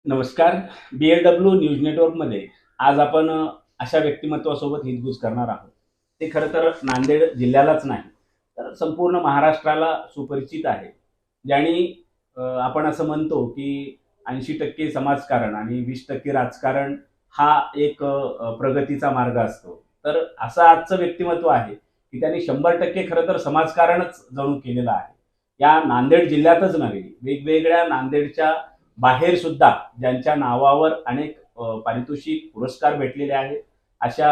नमस्कार. BLW news नेटवर्कमध्ये आज आपण अशा व्यक्तिमत्वासोबत हितगुज करणार आहोत. ते खरं तर नांदेड जिल्ह्यालाच नाही तर संपूर्ण महाराष्ट्राला सुपरिचित आहे. ज्यांनी आपण असं म्हणतो की 80% समाजकारण आणि 20% राजकारण हा एक प्रगतीचा मार्ग असतो. तर असं आजचं व्यक्तिमत्व आहे की त्यांनी 100% खरं तर समाजकारणच जणू केलेलं आहे. या नांदेड जिल्ह्यातच नव्हे, वेगवेगळ्या नांदेडच्या बाहेर सुद्धा ज्यांच्या नावावर अनेक पारितोषिक पुरस्कार भेटलेले आहेत, अशा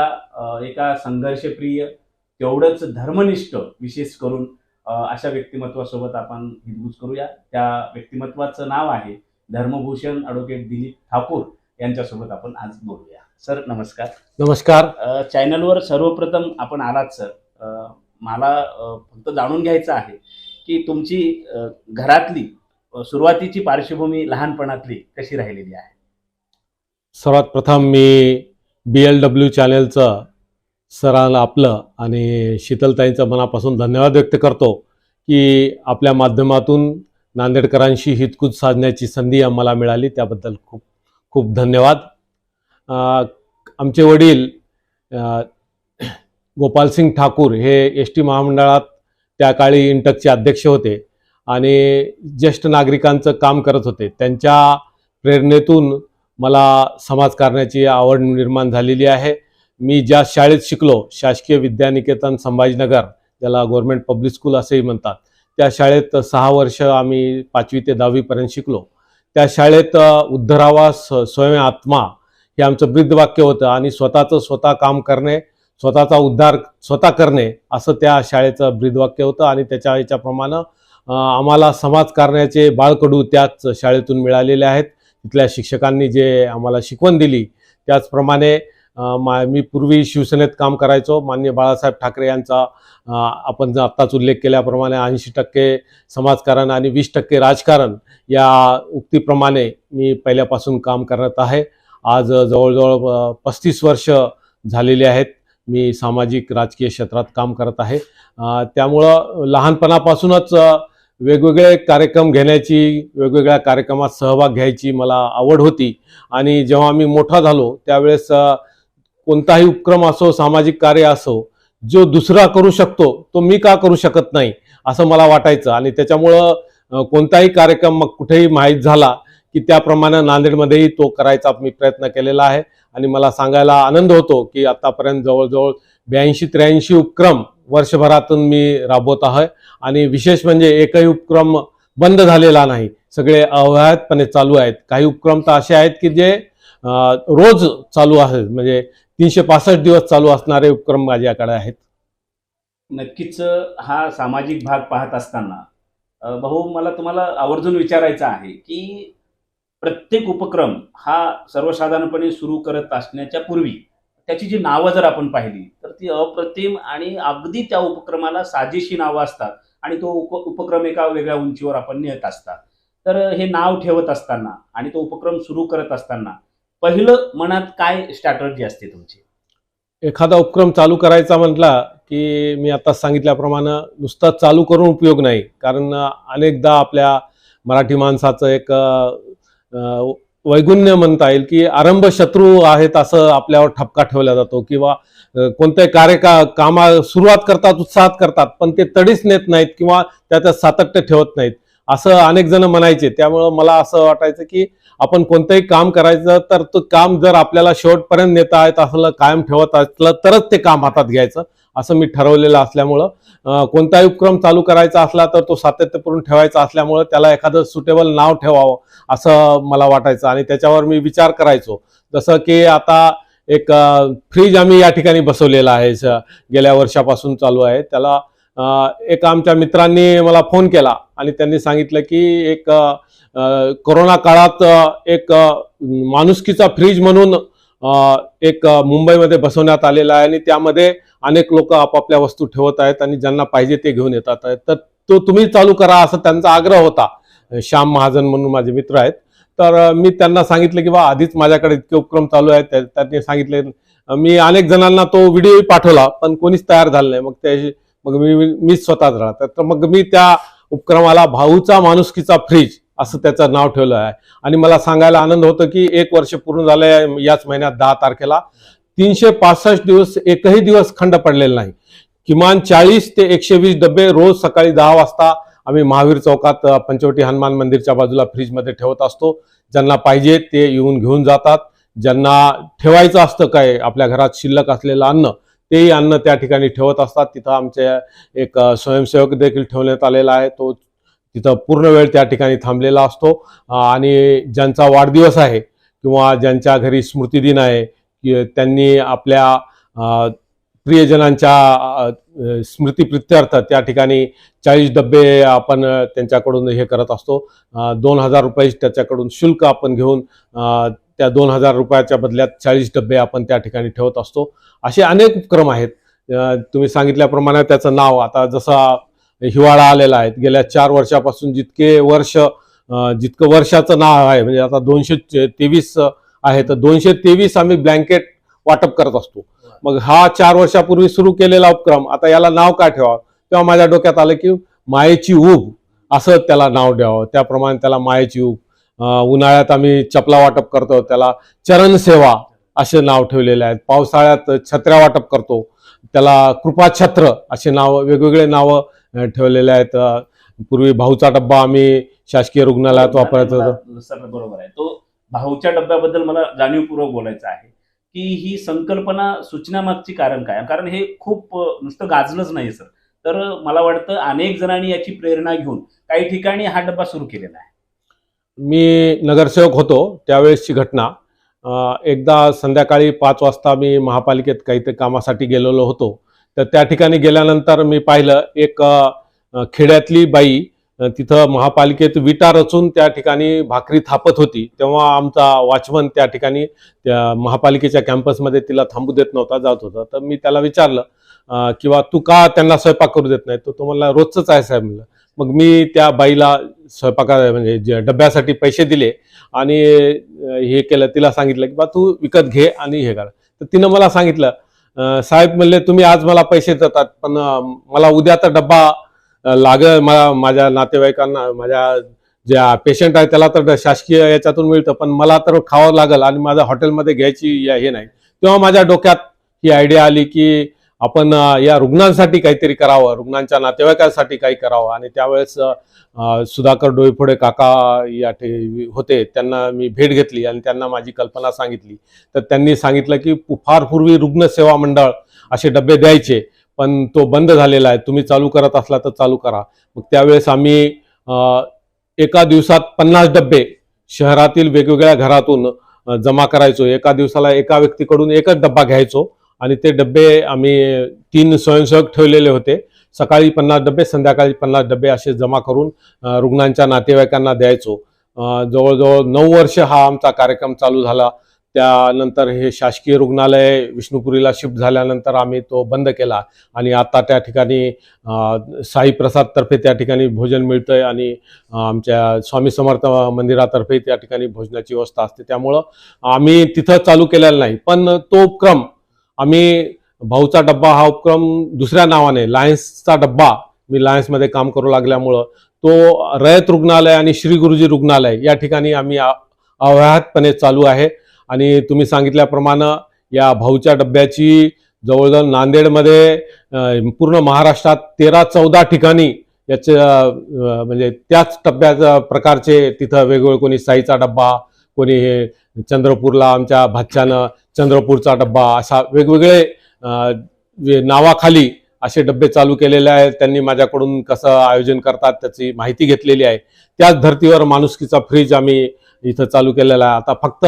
एका संघर्षप्रिय तेवढंच धर्मनिष्ठ विशेष करून अशा व्यक्तिमत्वासोबत आपण हितगुज करूया. त्या व्यक्तिमत्वाचं नाव आहे धर्मभूषण ॲडव्होकेट दिलीप ठाकूर. यांच्यासोबत आपण आज बोलूया. सर नमस्कार. नमस्कार. चॅनलवर सर्वप्रथम आपण आलात सर. मला फक्त जाणून घ्यायचं आहे की तुमची घरातली सुरुवातीची पार्श्वभूमी लहानपणातली कशी राहिलेली आहे? सर्वात प्रथम मी BLW चॅनलचं सरांना आपलं आणि शीतलताईंचं मनापासून धन्यवाद व्यक्त करतो की आपल्या माध्यमातून नांदेडकरांशी हितगुज साधण्याची संधी आम्हाला मिळाली, त्याबद्दल खूप खूप धन्यवाद. आमचे वडील गोपालसिंग ठाकूर हे ST महामंडळात त्या काळी इंटकचे अध्यक्ष होते आणि ज्येष्ठ नागरिकांचं काम करत होते. त्यांच्या प्रेरणेतून मला समाजकारणाची आवड निर्माण झालेली आहे. मी ज्या शाळेत शिकलो, शासकीय विद्यानिकेतन संभाजीनगर, ज्याला गव्हर्नमेंट पब्लिक स्कूल असेही म्हणतात, त्या शाळेत 6 वर्ष आम्ही 5वी ते 10वी पर्यंत शिकलो. त्या शाळेत उद्धरावा स्वयं आत्मा हे आमचं ब्रीदवाक्य होतं आणि स्वतःचं स्वतः काम करणे, स्वतःचा उद्धार स्वतः करणे असं त्या शाळेचं ब्रीदवाक्य होतं. आणि त्याच्या याच्याप्रमाणे आम्हाला समाजकारणाचे बाळकडू त्याच शाळेतून मिळालेले आहेत. तिथल्या शिक्षकांनी जे आम्हाला शिकवण दिली त्याचप्रमाणे मी पूर्वी शिवसेनेत काम करायचो. माननीय बाळासाहेब ठाकरे यांचा आपण आत्ताच उल्लेख केल्याप्रमाणे 80% समाजकारण आणि 20% राजकारण या उक्तीप्रमाणे मी पहिल्यापासून काम करत आहे. आज जवळजवळ 35 वर्ष झालेली आहेत मी सामाजिक राजकीय क्षेत्रात काम करत आहे. त्यामुळं लहानपणापासूनच वेगवेगळे कार्यक्रम घेण्याची, वेगवेगळ्या कार्यक्रमात सहभाग घ्यायची मला आवड होती. आणि जेव्हा मी मोठा झालो त्यावेळेस कोणताही उपक्रम असो, सामाजिक कार्य असो, जो दुसरा करू शकतो तो मी का करू शकत नाही असं मला वाटायचं. आणि त्याच्यामुळं कोणताही कार्यक्रम मग कुठेही माहीत झाला की त्याप्रमाणे नांदेडमध्येही तो करायचा मी प्रयत्न केलेला आहे. आणि मला सांगायला आनंद होतो की आतापर्यंत जवळजवळ 82-83 उपक्रम वर्षभरातून मी राबवत आहे. आणि विशेष म्हणजे एकही उपक्रम बंद झालेला नाही, सगळे अव्याहतपणे चालू आहेत. काही उपक्रम तर असे आहेत की जे रोज चालू आहेत, म्हणजे 365 दिवस चालू असणारे उपक्रम माझ्याकडे आहेत. नक्कीच हा सामाजिक भाग पाहत असताना भाऊ मला तुम्हाला आवर्जून विचारायचं आहे की प्रत्येक उपक्रम हा सर्वसाधारणपणे सुरू करत असण्याच्या पूर्वी त्याची जी नावं जर आपण पाहिली तर ती अप्रतिम आणि अगदी त्या उपक्रमाला साजेशी नावं असतात आणि तो उपक्रम एका वेगळ्या उंचीवर आपण नेत असतात. तर हे नाव ठेवत असताना आणि तो उपक्रम सुरू करत असताना पहिलं मनात काय स्ट्रॅटर्जी असते तुमची? एखादा उपक्रम चालू करायचा म्हटला की मी आता सांगितल्याप्रमाणे नुसता चालू करून उपयोग नाही. कारण अनेकदा आपल्या मराठी माणसाचं एक वैगुण्य म्हणता येईल की आरंभ शत्रू आहेत असं आपल्यावर ठपका ठेवला जातो. किंवा कोणत्याही कामा सुरुवात करतात, उत्साहात करतात, पण ते तडीच नेत नाहीत किंवा त्याच्यात सातत्य ठेवत नाहीत असं अनेक जण म्हणायचे. त्यामुळं मला असं वाटायचं की आपण कोणतंही काम करायचं तर तो काम जर आपल्याला शेवटपर्यंत नेता येत असलं, कायम ठेवत असलं तरच ते काम हातात घ्यायचं असं मी ठरवलेलं असल्यामुळं कोणताही उपक्रम चालू करायचा असला तर तो सातत्यपूर्ण ठेवायचा असल्यामुळं त्याला एखादं सुटेबल नाव ठेवावं असं मला वाटायचं. आणि त्याच्यावर मी विचार करायचो. जसं की आता एक फ्रीज आम्ही या ठिकाणी बसवलेला आहे, गेल्या वर्षापासून चालू आहे. त्याला एक आमच्या मित्रांनी मला फोन केला आणि त्यांनी सांगितलं की एक कोरोना काळात एक माणुसकीचा फ्रीज म्हणून एक मुंबईमध्ये बसवण्यात आलेला आहे आणि त्यामध्ये अनेक लोक आपापल्या वस्तू ठेवत आहेत आणि ज्यांना पाहिजे ते घेऊन येतात आहेत. तर तो तुम्ही चालू करा असा त्यांचा आग्रह होता. श्याम महाजन म्हणून माझे मित्र आहेत. तर मी त्यांना सांगितलं की आधीच माझ्याकडे इतके उपक्रम चालू आहेत. त्यांनी सांगितले, मी अनेक जणांना तो व्हिडिओ पाठवला पण कोणीच तयार झालं नाही. मग मीच स्वतःच राहतात. तर मग मी त्या उपक्रमाला भाऊचा माणुसकीचा फ्रीज असं त्याचं नाव ठेवलं आहे. आणि मला सांगायला आनंद होतो की 1 वर्ष पूर्ण झालंय याच महिन्यात 10 तारखेला. 365 दिवस एकही दिवस खंड पडलेला नाही. किमान 40 ते 120 डबे रोज सकाळी 10 वाजता आम्ही महावीर चौकात पंचवटी हनुमान मंदिरच्या बाजूला फ्रीजमध्ये ठेवत असतो. ज्यांना पाहिजे ते येऊन घेऊन जातात. ज्यांना ठेवायचं असतं काय आपल्या घरात शिल्लक असलेलं अन्न, तेही अन्न त्या ठिकाणी ठेवत असतात. तिथं आमचे एक स्वयंसेवक देखील ठेवण्यात आलेला आहे. तो तिथं पूर्ण वेळ त्या ठिकाणी थांबलेला असतो. आणि ज्यांचा वाढदिवस आहे किंवा ज्यांच्या घरी स्मृतिदिन आहे की त्यांनी आपल्या प्रियजनांच्या स्मृतीप्रित्यर्थ त्या ठिकाणी 40 डबे आपण त्यांच्याकडून हे करत असतो. 2000 रुपये त्याच्याकडून शुल्क आपण घेऊन त्या 2000 रुपयाच्या बदल्यात 40 डबे आपण त्या ठिकाणी ठेवत असतो. असे अनेक उपक्रम आहेत. तुम्ही सांगितल्याप्रमाणे त्याचं नाव आता जसा हिवाळा आलेला आहे, गेल्या 4 वर्षापासून जितकं वर्षाचं नाव आहे, म्हणजे आता 223 आहे, तर 223 आम्ही ब्लँकेट वाटप करत असतो. मग हा 4 वर्षापूर्वी सुरू केलेला उपक्रम, आता याला नाव काय ठेवावं, तेव्हा माझ्या डोक्यात आलं की मायेची ऊब असं त्याला नाव द्यावं. त्याप्रमाणे त्याला मायेची ऊब. उन्हाळ्यात आम्ही चपला वाटप करतो, त्याला चरणसेवा असे नाव ठेवलेले आहेत. पावसाळ्यात छत्र्या वाटप करतो, त्याला कृपाछत्र असे नाव, वेगवेगळे नावं ठेवलेले आहेत. पूर्वी भाऊचा डब्बा आम्ही शासकीय रुग्णालयात वापरत होतो. सर बरोबर आहे. तो भाऊच्या डब्याबद्दल मला जाणीवपूर्वक बोलायचं आहे की ही संकल्पना सुचण्यामागची कारण काय, कारण हे खूप नुसतं गाजलंच नाही सर, तर मला वाटतं अनेक जणांनी याची प्रेरणा घेऊन काही ठिकाणी हा डब्बा सुरू केलेला आहे. मी नगरसेवक होतो त्यावेळेसची घटना. एकदा संध्याकाळी 5 वाजता मी महापालिकेत काहीतरी कामासाठी गेलेलो होतो. तर त्या ठिकाणी गेल्यानंतर मी पाहिलं एक खेड्यातली बाई तिथं महापालिकेत विटा रचून त्या ठिकाणी भाकरी थापत होती. तेव्हा आमचा वॉचमन त्या ठिकाणी त्या महापालिकेच्या कॅम्पसमध्ये तिला थांबू देत नव्हता, जात होता. तर मी त्याला विचारलं किंवा तू का त्यांना स्वयंपाक करू देत नाही, तो मला रोजच आहे साहेब म्हणलं. मग मी त्या बाईला स्वयंपाका म्हणजे डब्यासाठी पैसे दिले आणि हे केलं. तिला सांगितलं की बा तू विकत घे आणि हे कर. तर तिनं मला सांगितलं, साहेब म्हणले तुम्ही आज मला पैसे देतात, पण मला उद्या तर डब्बा लागेल, मला माझ्या नातेवाईकांना, माझ्या ज्या पेशंट आहे त्याला तर शासकीय याच्यातून मिळतं, पण मला तर खावं लागेल आणि माझ्या हॉटेलमध्ये घ्यायची हे नाही. तेव्हा माझ्या डोक्यात ही आयडिया आली की आपण या रुग्णांसाठी काहीतरी करावं, रुग्णांच्या नातेवाईकांसाठी काही करावं. आणि त्यावेळेस सुधाकर डोईफोडे काका या होते, त्यांना मी भेट घेतली आणि त्यांना माझी कल्पना सांगितली. तर त्यांनी सांगितलं की फार पूर्वी रुग्णसेवा मंडळ असे डबे द्यायचे, पण तो बंद झालेला आहे, तुम्ही चालू करत असला तर चालू करा. मग त्यावेळेस आम्ही एका दिवसात 50 डबे शहरातील वेगवेगळ्या घरातून जमा करायचो. एका दिवसाला एका व्यक्तीकडून एकच डब्बा घ्यायचो आणि ते डबे आम्ही 3 स्वयंसेवक ठेवलेले होते. सकाळी 50 डबे, संध्याकाळी 50 डबे असे जमा करून रुग्णांच्या नातेवाईकांना द्यायचो. जवळजवळ 9 वर्ष हा आमचा कार्यक्रम चालू झाला. त्यानंतर हे शासकीय रुग्णालय विष्णुपुरीला शिफ्ट झाल्यानंतर आम्ही तो बंद केला आणि आता त्या ठिकाणी साई प्रसाद तर्फे त्या ठिकाणी भोजन मिळतंय आणि आमच्या स्वामी समर्थ मंदिरातर्फे त्या ठिकाणी भोजनाची व्यवस्था असते. त्यामुळं आम्ही तिथं चालू केलेला नाही, पण तो उपक्रम आम्ही भाऊचा डब्बा हा उपक्रम दुसऱ्या नावाने लायन्सचा डब्बा, मी लायन्समध्ये काम करू लागल्यामुळं तो रयत रुग्णालय आणि श्री गुरुजी रुग्णालय या ठिकाणी आम्ही अव्याहतपणे चालू आहे. आणि तुम्ही सांगितल्याप्रमाणे या भाऊच्या डब्याची जवळजवळ नांदेडमध्ये पूर्ण महाराष्ट्रात 13-14 ठिकाणी म्हणजे त्याच डब्याच्या प्रकारचे तिथं वेगवेगळे, कोणी साईचा डब्बा, कोणी हे चंद्रपूरला आमच्या भाच्यानं चंद्रपूरचा डब्बा, असा वेगवेगळे नावाखाली असे डब्बे चालू केलेले आहेत. त्यांनी माझ्याकडून कसं आयोजन करतात त्याची माहिती घेतलेली आहे. त्याच धर्तीवर माणुसकीचा फ्रीज आम्ही इथं चालू केलेला आहे. आता फक्त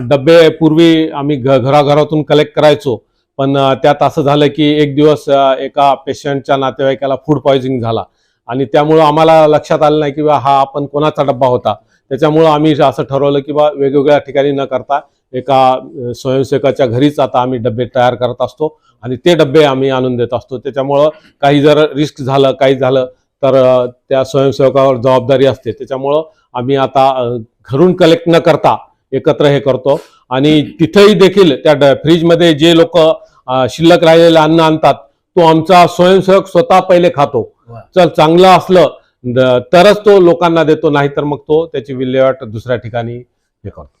डबे पूर्वी आम्ही घराघरातून कलेक्ट करायचो, पण त्यात असं झालं की एक दिवस एका पेशंटच्या नातेवाईकाला फूड पॉयझनिंग झाला आणि त्यामुळं आम्हाला लक्षात आलं नाही की हा आपण कोणाचा डब्बा होता. त्याच्यामुळं आम्ही असं ठरवलं की वेगवेगळ्या ठिकाणी न करता एका स्वयंसेवकाच्या घरीच आता आम्ही डबे तयार करत असतो आणि ते डबे आम्ही आणून देत असतो. त्याच्यामुळं काही जर रिस्क झालं, काही झालं तर त्या स्वयंसेवकावर जबाबदारी असते. त्याच्यामुळं आम्ही आता घरून कलेक्ट न करता एकत्र हे करतो आणि तिथेही देखील त्या फ्रीजमध्ये जे लोक शिल्लक राहिलेलं अन्न आणतात तो आमचा स्वयंसेवक स्वतः पहिले खातो. चल चांगलं असलं तरच तो लोकांना देतो, नाहीतर मग तो त्याची विल्हेवाट दुसऱ्या ठिकाणी हे करतो.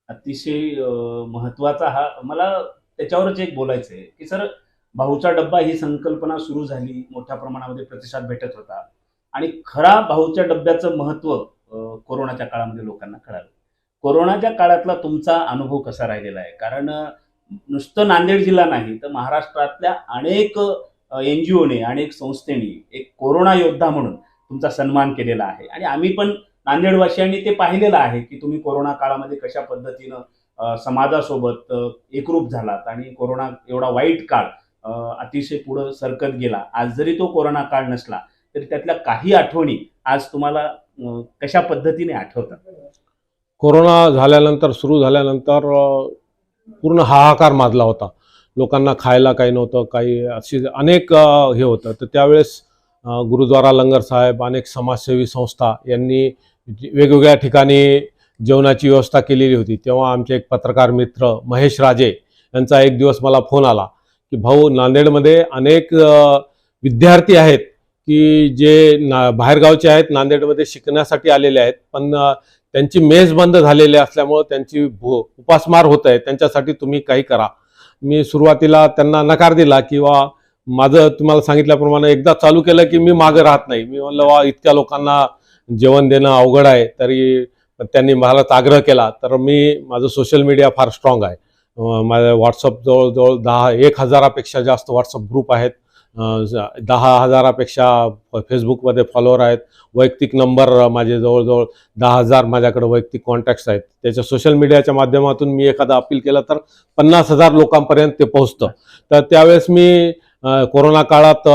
अतिशय महत्वाचा हा मला त्याच्यावरच एक बोलायचं आहे की सर, भाऊचा डब्बा ही संकल्पना सुरू झाली, मोठ्या प्रमाणामध्ये प्रतिसाद भेटत होता आणि खरा भाऊच्या डब्याचं महत्व कोरोनाच्या काळामध्ये लोकांना कळालं. कोरोनाच्या काळातला तुमचा अनुभव कसा राहिलेला आहे? कारण नुसतं नांदेड जिल्हा नाही तर महाराष्ट्रातल्या अनेक NGOने, अनेक संस्थेने एक कोरोना योद्धा म्हणून तुमचा सन्मान केलेला आहे आणि आम्ही पण नांदेडवासियांनी ते पाहिलेलं आहे की तुम्ही कोरोना काळामध्ये कशा पद्धतीनं समाजासोबत एकरूप झालात आणि कोरोना एवढा वाईट काळ अतिशय पुढं सरकत गेला. आज जरी तो कोरोना काळ नसला तरी त्यातल्या काही आठवणी आज तुम्हाला कशा पद्धतीने आठवतात? कोरोना झाल्यानंतर, सुरू झाल्यानंतर पूर्ण हाहाकार माजला होता. लोकांना खायला काही नव्हतं, काही अशी अनेक हे होतं. तर त्यावेळेस गुरुद्वारा लंगर साहेब, अनेक समाजसेवी संस्था यांनी वेगवेगळ्या ठिकाणी जेवणाची व्यवस्था केलेली होती. तेव्हा आमचे एक पत्रकार मित्र महेश राजे यांचा एक दिवस मला फोन आला की भाऊ, नांदेडमध्ये अनेक विद्यार्थी आहेत की जे बाहेरगावचे आहेत, नांदेडमध्ये शिकण्यासाठी आलेले आहेत, पण त्यांची मेस बंद झालेली असल्यामुळं त्यांची उपासमार होत आहे, त्यांच्यासाठी तुम्ही काही करा. मी सुरुवातीला त्यांना नकार दिला किंवा माझं तुम्हाला सांगितल्याप्रमाणे एकदा चालू केलं की मी मागं राहत नाही. मी म्हणलं वा, इतक्या लोकांना जेवण देणं अवघड आहे. तरी त्यांनी मला आग्रह केला. तर माझं सोशल मीडिया फार स्ट्रॉंग आहे. माझ्या व्हॉट्सअप जवळजवळ 1,000पेक्षा जास्त व्हॉट्सअप ग्रुप आहेत. 10,000पेक्षा फेसबुकमध्ये फॉलोअर आहेत. वैयक्तिक नंबर माझे जवळजवळ 10,000 माझ्याकडे वैयक्तिक कॉन्टॅक्ट्स आहेत. त्याच्या सोशल मीडियाच्या माध्यमातून मी एखादा अपील केलं तर 50,000 लोकांपर्यंत ते पोहोचतं. तर त्यावेळेस मी कोरोना काळात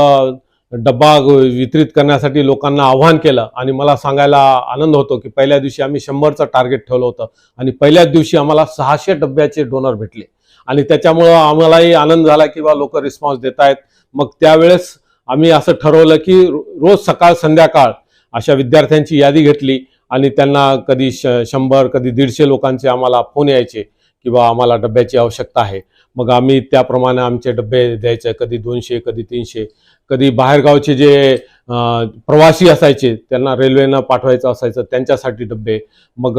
डब्बा वितरित करण्यासाठी लोकांना आव्हान केलं आणि मला सांगायला आनंद होतो की पहिल्या दिवशी आम्ही 100चं टार्गेट ठेवलं होतं आणि पहिल्याच दिवशी आम्हाला 600 डब्याचे डोनर भेटले आणि त्याच्यामुळं आम्हालाही आनंद झाला की बा लोक रिस्पॉन्स देत आहेत. मग त्यावेळेस आम्ही असं ठरवलं की रोज सकाळ संध्याकाळ अशा विद्यार्थ्यांची यादी घेतली आणि त्यांना कधी 100, कधी 150 लोकांचे आम्हाला फोन यायचे की बा आम्हाला डब्याची आवश्यकता आहे. मग आम्ही त्याप्रमाणे आमचे डबे द्यायचे, कधी 200, कधी 300. कधी बाहेरगावचे जे प्रवासी असायचे त्यांना रेल्वेनं पाठवायचं असायचं, त्यांच्यासाठी डबे. मग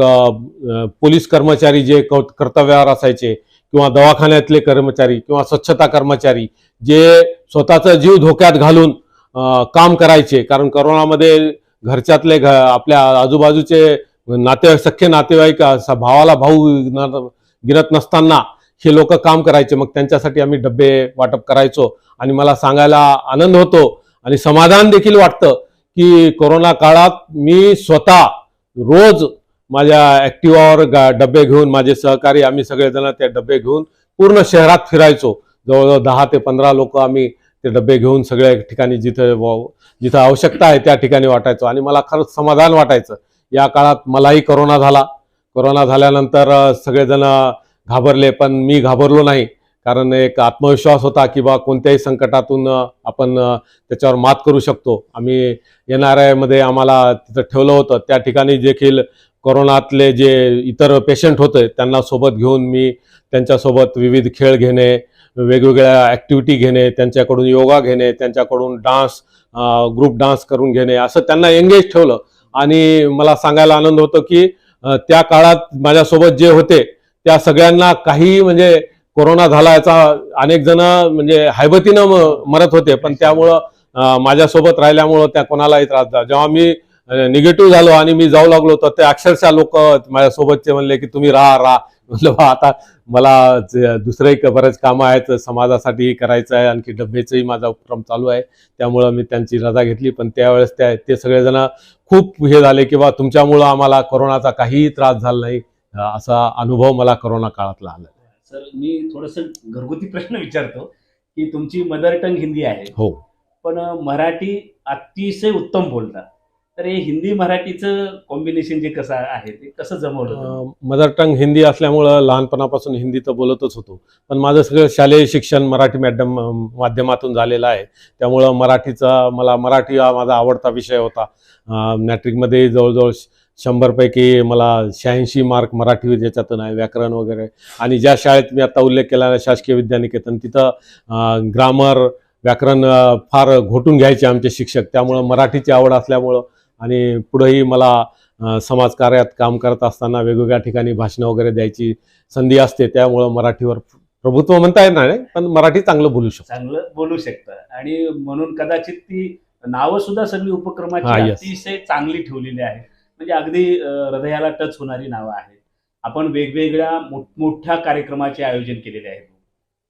पोलीस कर्मचारी जे कर्तव्यावर असायचे किंवा दवाखान्यातले कर्मचारी किंवा स्वच्छता कर्मचारी जे स्वतःचा जीव धोक्यात घालून काम करायचे, कारण करोनामध्ये घरच्यातले आपल्या आजूबाजूचे सख्खे नातेवाईक भावाला भाऊ गिरत नसताना हे लोक काम करायचे. मग त्यांच्यासाठी आम्ही डबे वाटप करायचो आणि मला सांगायला आनंद होतो आणि समाधान देखील वाटतं की कोरोना काळात मी स्वतः रोज माझ्या ॲक्टिवावर डबे घेऊन, माझे सहकारी आम्ही सगळेजण ते डबे घेऊन पूर्ण शहरात फिरायचो. जवळजवळ 10 ते 15 लोक आम्ही ते डबे घेऊन सगळ्या ठिकाणी जिथं आवश्यकता आहे त्या ठिकाणी वाटायचो आणि मला खरंच समाधान वाटायचं. या काळात मलाही कोरोना झाला. कोरोना झाल्यानंतर सगळेजण घाबरले, पण मी घाबरलो नाही, कारण एक आत्मविश्वास होता की बा कोणत्याही संकटातून आपण त्याच्यावर मात करू शकतो. आम्ही NRI मध्ये आम्हाला तिथं ठेवलं होतं. त्या ठिकाणी देखील कोरोनातले जे इतर पेशंट होते त्यांना सोबत घेऊन मी त्यांच्यासोबत विविध खेळ घेणे, वेगवेगळ्या ॲक्टिव्हिटी घेणे, त्यांच्याकडून योगा घेणे, त्यांच्याकडून डान्स, ग्रुप डान्स करून घेणे, असं त्यांना एंगेज ठेवलं. आणि मला सांगायला आनंद होतो की त्या काळात माझ्यासोबत जे होते त्या सगळ्यांना काही म्हणजे कोरोना झाला याचा अनेक जण म्हणजे हैबतीनं मरत होते, पण त्यामुळं माझ्यासोबत राहिल्यामुळं त्या कोणालाही त्रास झाला. जेव्हा मी निगेटिव्ह झालो आणि मी जाऊ लागलो तर ते अक्षरशः लोक माझ्यासोबतचे म्हणले की तुम्ही राहा. म्हटलं आता मला दुसरंही बरेच कामं आहेत, समाजासाठी करायचं आहे, आणखी डब्याचंही माझा उपक्रम चालू आहे, त्यामुळं मी त्यांची रजा घेतली. पण त्यावेळेस ते सगळेजण खूप हे झाले की बा तुमच्यामुळं आम्हाला कोरोनाचा काहीही त्रास झाला नाही, असा अनुभव मला कोरोना काळातला आला. सर, मी थोडंसं घरगुती प्रश्न विचारतो की तुमची मदर टंग हिंदी आहे, हो, पण मराठी अतिशय उत्तम बोलता, तर हे हिंदी मराठीचं कॉम्बिनेशन जे कसं आहे ते कसं जमवलं? मदर टंग हिंदी असल्यामुळं लहानपणापासून हिंदी तर बोलतच होतो, पण माझं सगळं शालेय शिक्षण मराठी माध्यमातून झालेलं आहे, त्यामुळं मराठी हा माझा आवडता विषय होता. मॅट्रिकमध्ये जवळजवळ 100पैकी मला 86 मार्क मराठी ज्याच्यातून आहे, व्याकरण वगैरे. आणि ज्या शाळेत मी आता उल्लेख केला शासकीय विद्यानिकेतन, तिथं ग्रामर, व्याकरण फार घोटून घ्यायचे आमचे शिक्षक, त्यामुळं मराठीची आवड असल्यामुळं आणि पुढेही मला समाजकार्यात काम करत असताना वेगवेगळ्या ठिकाणी भाषणं वगैरे द्यायची संधी असते. त्यामुळं मराठीवर प्रभुत्व म्हणता येणार नाही, पण मराठी चांगलं बोलू शकतो. चांगलं बोलू शकतं आणि म्हणून कदाचित ती नावं सुद्धा सगळी हा, उपक्रमाची yes. अतिशय चांगली ठेवलेली आहेत. म्हणजे अगदी हृदयाला टच होणारी नावं आहेत. आपण वेगवेगळ्या मोठमोठ्या कार्यक्रमाचे आयोजन केलेले आहेत.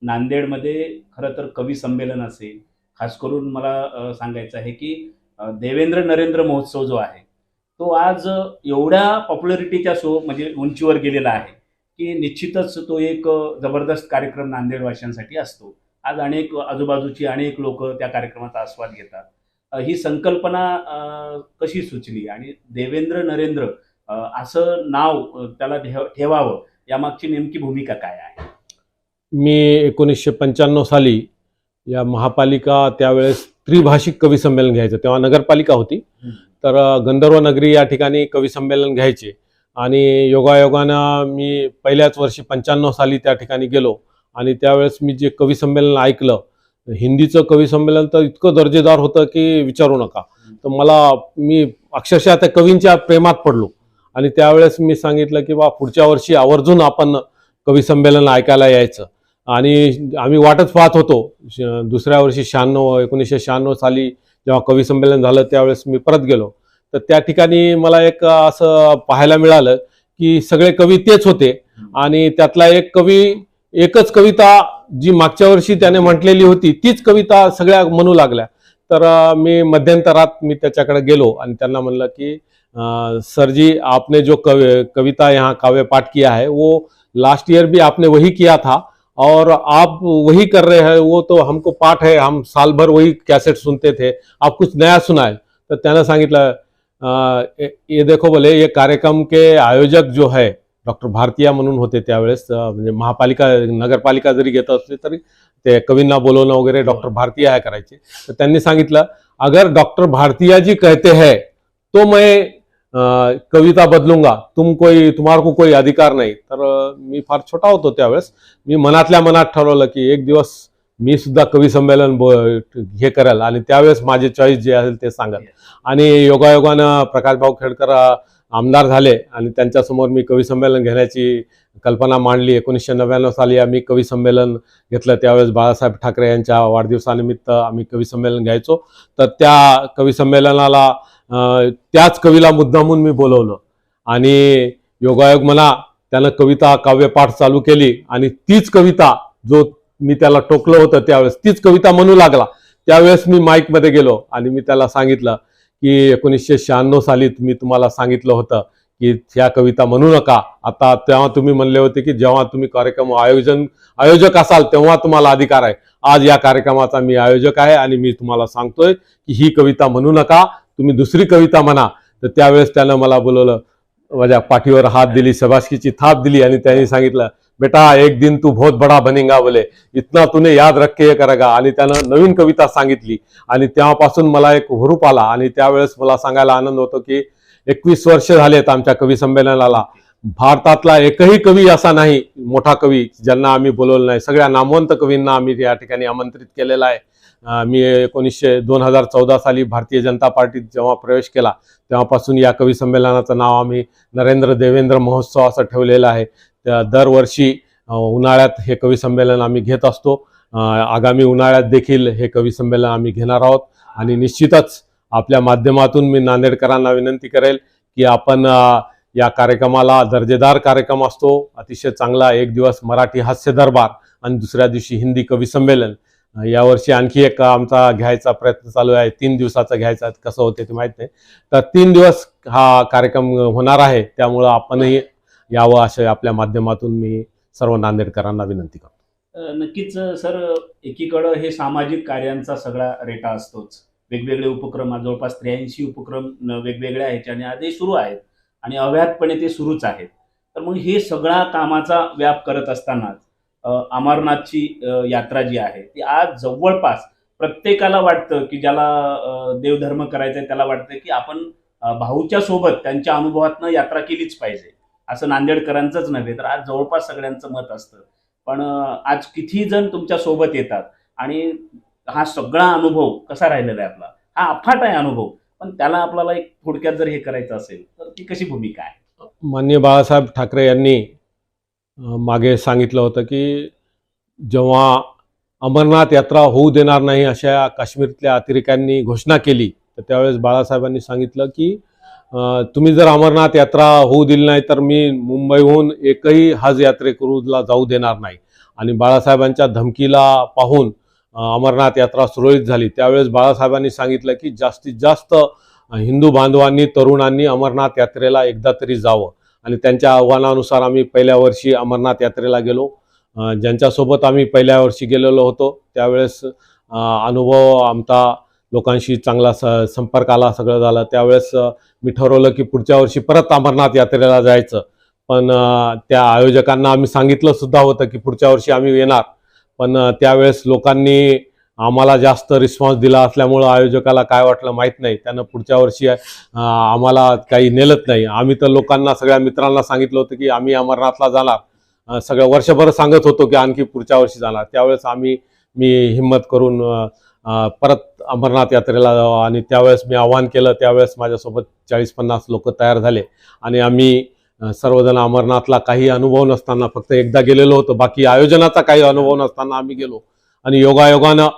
नांदेडमध्ये खरं तर कवी संमेलन असेल, खास करून मला सांगायचं आहे की देवेंद्र नरेंद्र महोत्सव जो आहे तो आज एवढ्या पॉप्युलरिटीच्या म्हणजे उंचीवर गेलेला आहे की निश्चितच तो एक जबरदस्त कार्यक्रम नांदेडवासियांसाठी असतो. आज अनेक आजूबाजूची अनेक लोक त्या कार्यक्रमाचा आस्वाद घेतात. ही संकल्पना कशी सुचली आणि देवेंद्र नरेंद्र असं नाव त्याला ठेवावं यामागची नेमकी भूमिका काय आहे? मी 1995 साली या महापालिका त्यावेळेस त्रिभाषिक कवी संमेलन घ्यायचं, तेव्हा नगरपालिका होती. तर गंधर्व नगरी या ठिकाणी कवी संमेलन घ्यायचे आणि योगायोगानं मी पहिल्याच वर्षी 95 साली त्या ठिकाणी गेलो आणि त्यावेळेस मी जे कवी संमेलन ऐकलं, हिंदीचं कवी संमेलन तर इतकं दर्जेदार होतं की विचारू नका. तर मी अक्षरशः त्या कवींच्या प्रेमात पडलो आणि त्यावेळेस मी सांगितलं की पुढच्या वर्षी आवर्जून आपण कवी संमेलन ऐकायला यायचं. आणि आम्ही वाटच पाहत होतो. दुसऱ्या वर्षी 1996 साली जेव्हा कवी संमेलन झालं त्यावेळेस मी परत गेलो. तर त्या ठिकाणी मला एक असं पाहायला मिळालं की सगळे कवी तेच होते आणि त्यातला एक कवी एकच कविता जी मागच्या वर्षी त्याने म्हटलेली होती तीच कविता सगळ्या म्हणू लागल्या. तर मी मध्यंतरात त्याच्याकडे गेलो आणि त्यांना म्हणलं की सर जी, आपने जो कविता यहाँ काव्य पाठ किया है वो लास्ट ईयर भी आपने वही किया था और आप वही कर रहे हैं, वो तो हमको पाठ है, हम साल भर वही कैसेट सुनते थे, आप कुछ नया सुनाए. तर त्यानं सांगितलं ये देखो बोले, ये कार्यक्रम के आयोजक जो है डॉक्टर भारतीया म्हणून होते त्यावेळेस. म्हणजे महापालिका नगरपालिका जरी घेत असली तरी ते कवींना बोलवणं वगैरे डॉक्टर भारतीया है करायचे. तर त्यांनी सांगितलं अगर डॉक्टर भारतीया जी कहते हैं तो मैं कविता बदलूंगा, तुम्हारे को कोई अधिकार नाही. तर मी फार छोटा होतो त्यावेळेस. मी मनातल्या मनात ठरवलं की एक दिवस मी सुद्धा कवी संमेलन हे करेल आणि त्यावेळेस माझे चॉईस जे असेल ते सांगेल. आणि योगायोगानं प्रकाशभाऊ खेडकर आमदार झाले आणि त्यांच्यासमोर मी कवी संमेलन घेण्याची कल्पना मांडली. 1999 साली आम्ही कवी संमेलन घेतलं. त्यावेळेस बाळासाहेब ठाकरे यांच्या वाढदिवसानिमित्त आम्ही कवी संमेलन घ्यायचो. तर त्या कवी संमेलनाला त्याच कवीला मुद्दामून मी बोलवलं आणि योगायोग म्हणा त्यानं कविता काव्यपाठ चालू केली आणि तीच कविता जो मी त्याला टोकलं होतं त्यावेळेस तीच कविता म्हणू लागला. त्यावेळेस मी माईकमध्ये गेलो आणि मी त्याला सांगितलं की 1996 सालीत मी तुम्हाला सांगितलं होतं की ह्या कविता म्हणू नका. आता तेव्हा तुम्ही म्हणले होते की जेव्हा तुम्ही कार्यक्रम आयोजक असाल तेव्हा तुम्हाला अधिकार आहे. आज या कार्यक्रमाचा मी आयोजक आहे आणि मी तुम्हाला सांगतोय की ही कविता म्हणू नका, तुम्ही दुसरी कविता म्हणा. तर त्यावेळेस त्यानं मला बोलवलं, माझ्या पाठीवर हात दिली, शबासकीची थाप दिली आणि त्यांनी सांगितलं बेटा एक दिन तू बहुत बड़ा बनेगा बोले, इतना तूने याद रख के करेगा. आणि त्यानं नवीन कविता सांगितली आणि तेव्हापासून मला एक हुरूप आला. आणि त्यावेळेस मला सांगायला आनंद होतो की 21 वर्ष झालेत आमच्या कवी संमेलनाला. भारतातला एकही कवी असा नाही मोठा कवी ज्यांना आम्ही बोलवलं नाही. सगळ्या नामवंत कवींना आम्ही या ठिकाणी आमंत्रित केलेलं आहे. मी 2014 साली भारतीय जनता पार्टीत जेव्हा प्रवेश केला तेव्हापासून या कवी संमेलनाचं नाव आम्ही नरेंद्र देवेंद्र महोत्सव असं ठेवलेलं आहे. दरवर्षी उन्हाळ्यात हे कवी संमेलन आम्ही घेत असतो. आगामी उन्हाळ्यात देखील हे कवी संमेलन आम्ही घेणार आहोत आणि निश्चितच आपल्या माध्यमातून मी नांदेडकरांना विनंती करेल की आपण या कार्यक्रमाला दर्जेदार कार्यक्रम असतो, अतिशय चांगला. एक दिवस मराठी हास्य दरबार आणि दुसऱ्या दिवशी हिंदी कवी संमेलन. यावर्षी आणखी एक आमचा घ्यायचा प्रयत्न चालू आहे. 3 दिवसाचा घ्यायचा, कसं होते ते माहीत नाही. तर 3 दिवस हा कार्यक्रम होणार आहे, त्यामुळं आपणही यावं असं आपल्या माध्यमातून मी सर्व नांदेडकरांना विनंती करतो. नक्कीच सर, एकीकडं हे सामाजिक कार्यांचा सगळा रेटा असतोच. वेगवेगळे उपक्रम, जवळपास 83 उपक्रम वेगवेगळ्या ह्याच्याने आधी सुरू आहेत आणि अव्याहतपणे ते सुरूच आहेत. तर मग हे सगळा कामाचा व्याप करत असतानाच अमरनाथची यात्रा जी आहे ती आज जवळपास प्रत्येकाला वाटतं की ज्याला देवधर्म करायचा आहे त्याला वाटतं की आपण भाऊच्या सोबत त्यांच्या अनुभवातनं यात्रा केलीच पाहिजे. असं नांदेडकरांचंच नव्हे तर आज जवळपास सगळ्यांचं मत असतं. पण आज किती जण तुमच्या सोबत येतात आणि हा सगळा अनुभव कसा राहिलेला आहे आपला, हा अफाट आहे अनुभव. पण त्याला आपल्याला एक थोडक्यात जर हे करायचं असेल तर ती कशी भूमिका आहे? माननीय बाळासाहेब ठाकरे यांनी मागे सांगितलं होतं की जेव्हा अमरनाथ यात्रा होऊ देणार नाही अशा काश्मीरातल्या अतिरेक्यांनी घोषणा केली, तर त्यावेळेस बाळासाहेबांनी सांगितलं की तुम्ही जर अमरनाथ यात्रा होऊ दिली नाही तर मी मुंबईहून एकही हज यात्रेकरूला जाऊ देणार नाही. आणि बाळासाहेबांच्या धमकीला पाहून अमरनाथ यात्रा सुरळीत झाली. त्यावेळेस बाळासाहेबांनी सांगितलं की जास्तीत जास्त हिंदू बांधवांनी, तरुणांनी अमरनाथ यात्रेला एकदा तरी जावं. आणि त्यांच्या आव्हानानुसार आम्ही पहिल्या वर्षी अमरनाथ यात्रेला गेलो. ज्यांच्यासोबत आम्ही पहिल्या वर्षी गेलेलो होतो त्यावेळेस अनुभव आमचा लोकांशी चांगला संपर्क आला, सगळं झालं. त्यावेळेस मी ठरवलं की पुढच्या वर्षी परत अमरनाथ यात्रेला जायचं. पण त्या आयोजकांना आम्ही सांगितलं सुद्धा होतं की पुढच्या वर्षी आम्ही येणार. पण त्यावेळेस लोकांनी आम्हाला जास्त रिस्पॉन्स दिला असल्यामुळं आयोजकाला काय वाटलं माहीत नाही, त्यानं पुढच्या वर्षी आम्हाला काही नेलंच नाही. आम्ही तर लोकांना, सगळ्या मित्रांना सांगितलं होतं की आम्ही अमरनाथला जाणार. सगळं वर्षभर सांगत होतो की आणखी पुढच्या वर्षी जाणार. त्यावेळेस मी हिम्मत करून परत अमरनाथ यात्रेला जावं. आणि त्यावेळेस मी आवाहन केलं. त्यावेळेस माझ्यासोबत 40-50 लोक तयार झाले आणि आम्ही सर्वजण अमरनाथला काही अनुभव नसताना, फक्त एकदा गेलेलो होतो, बाकी आयोजनाचा काही अनुभव नसताना आम्ही गेलो. आणि योगायोगानं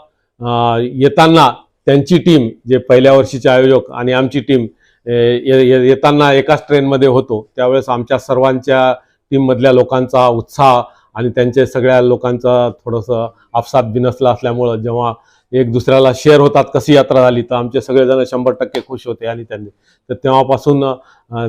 येताना त्यांची टीम, जे पहिल्या वर्षीचे आयोजक आणि आमची टीम येताना एकाच ट्रेनमध्ये होतो. त्यावेळेस आमच्या सर्वांच्या टीममधल्या लोकांचा उत्साह आणि त्यांच्या सगळ्या लोकांचा थोडंसं आपसात बिनसला असल्यामुळं जेव्हा एक दुसऱ्याला शेअर होतात कशी यात्रा झाली, तर आमचे सगळेजण 100% खुश होते. आणि त्यांनी तर तेव्हापासून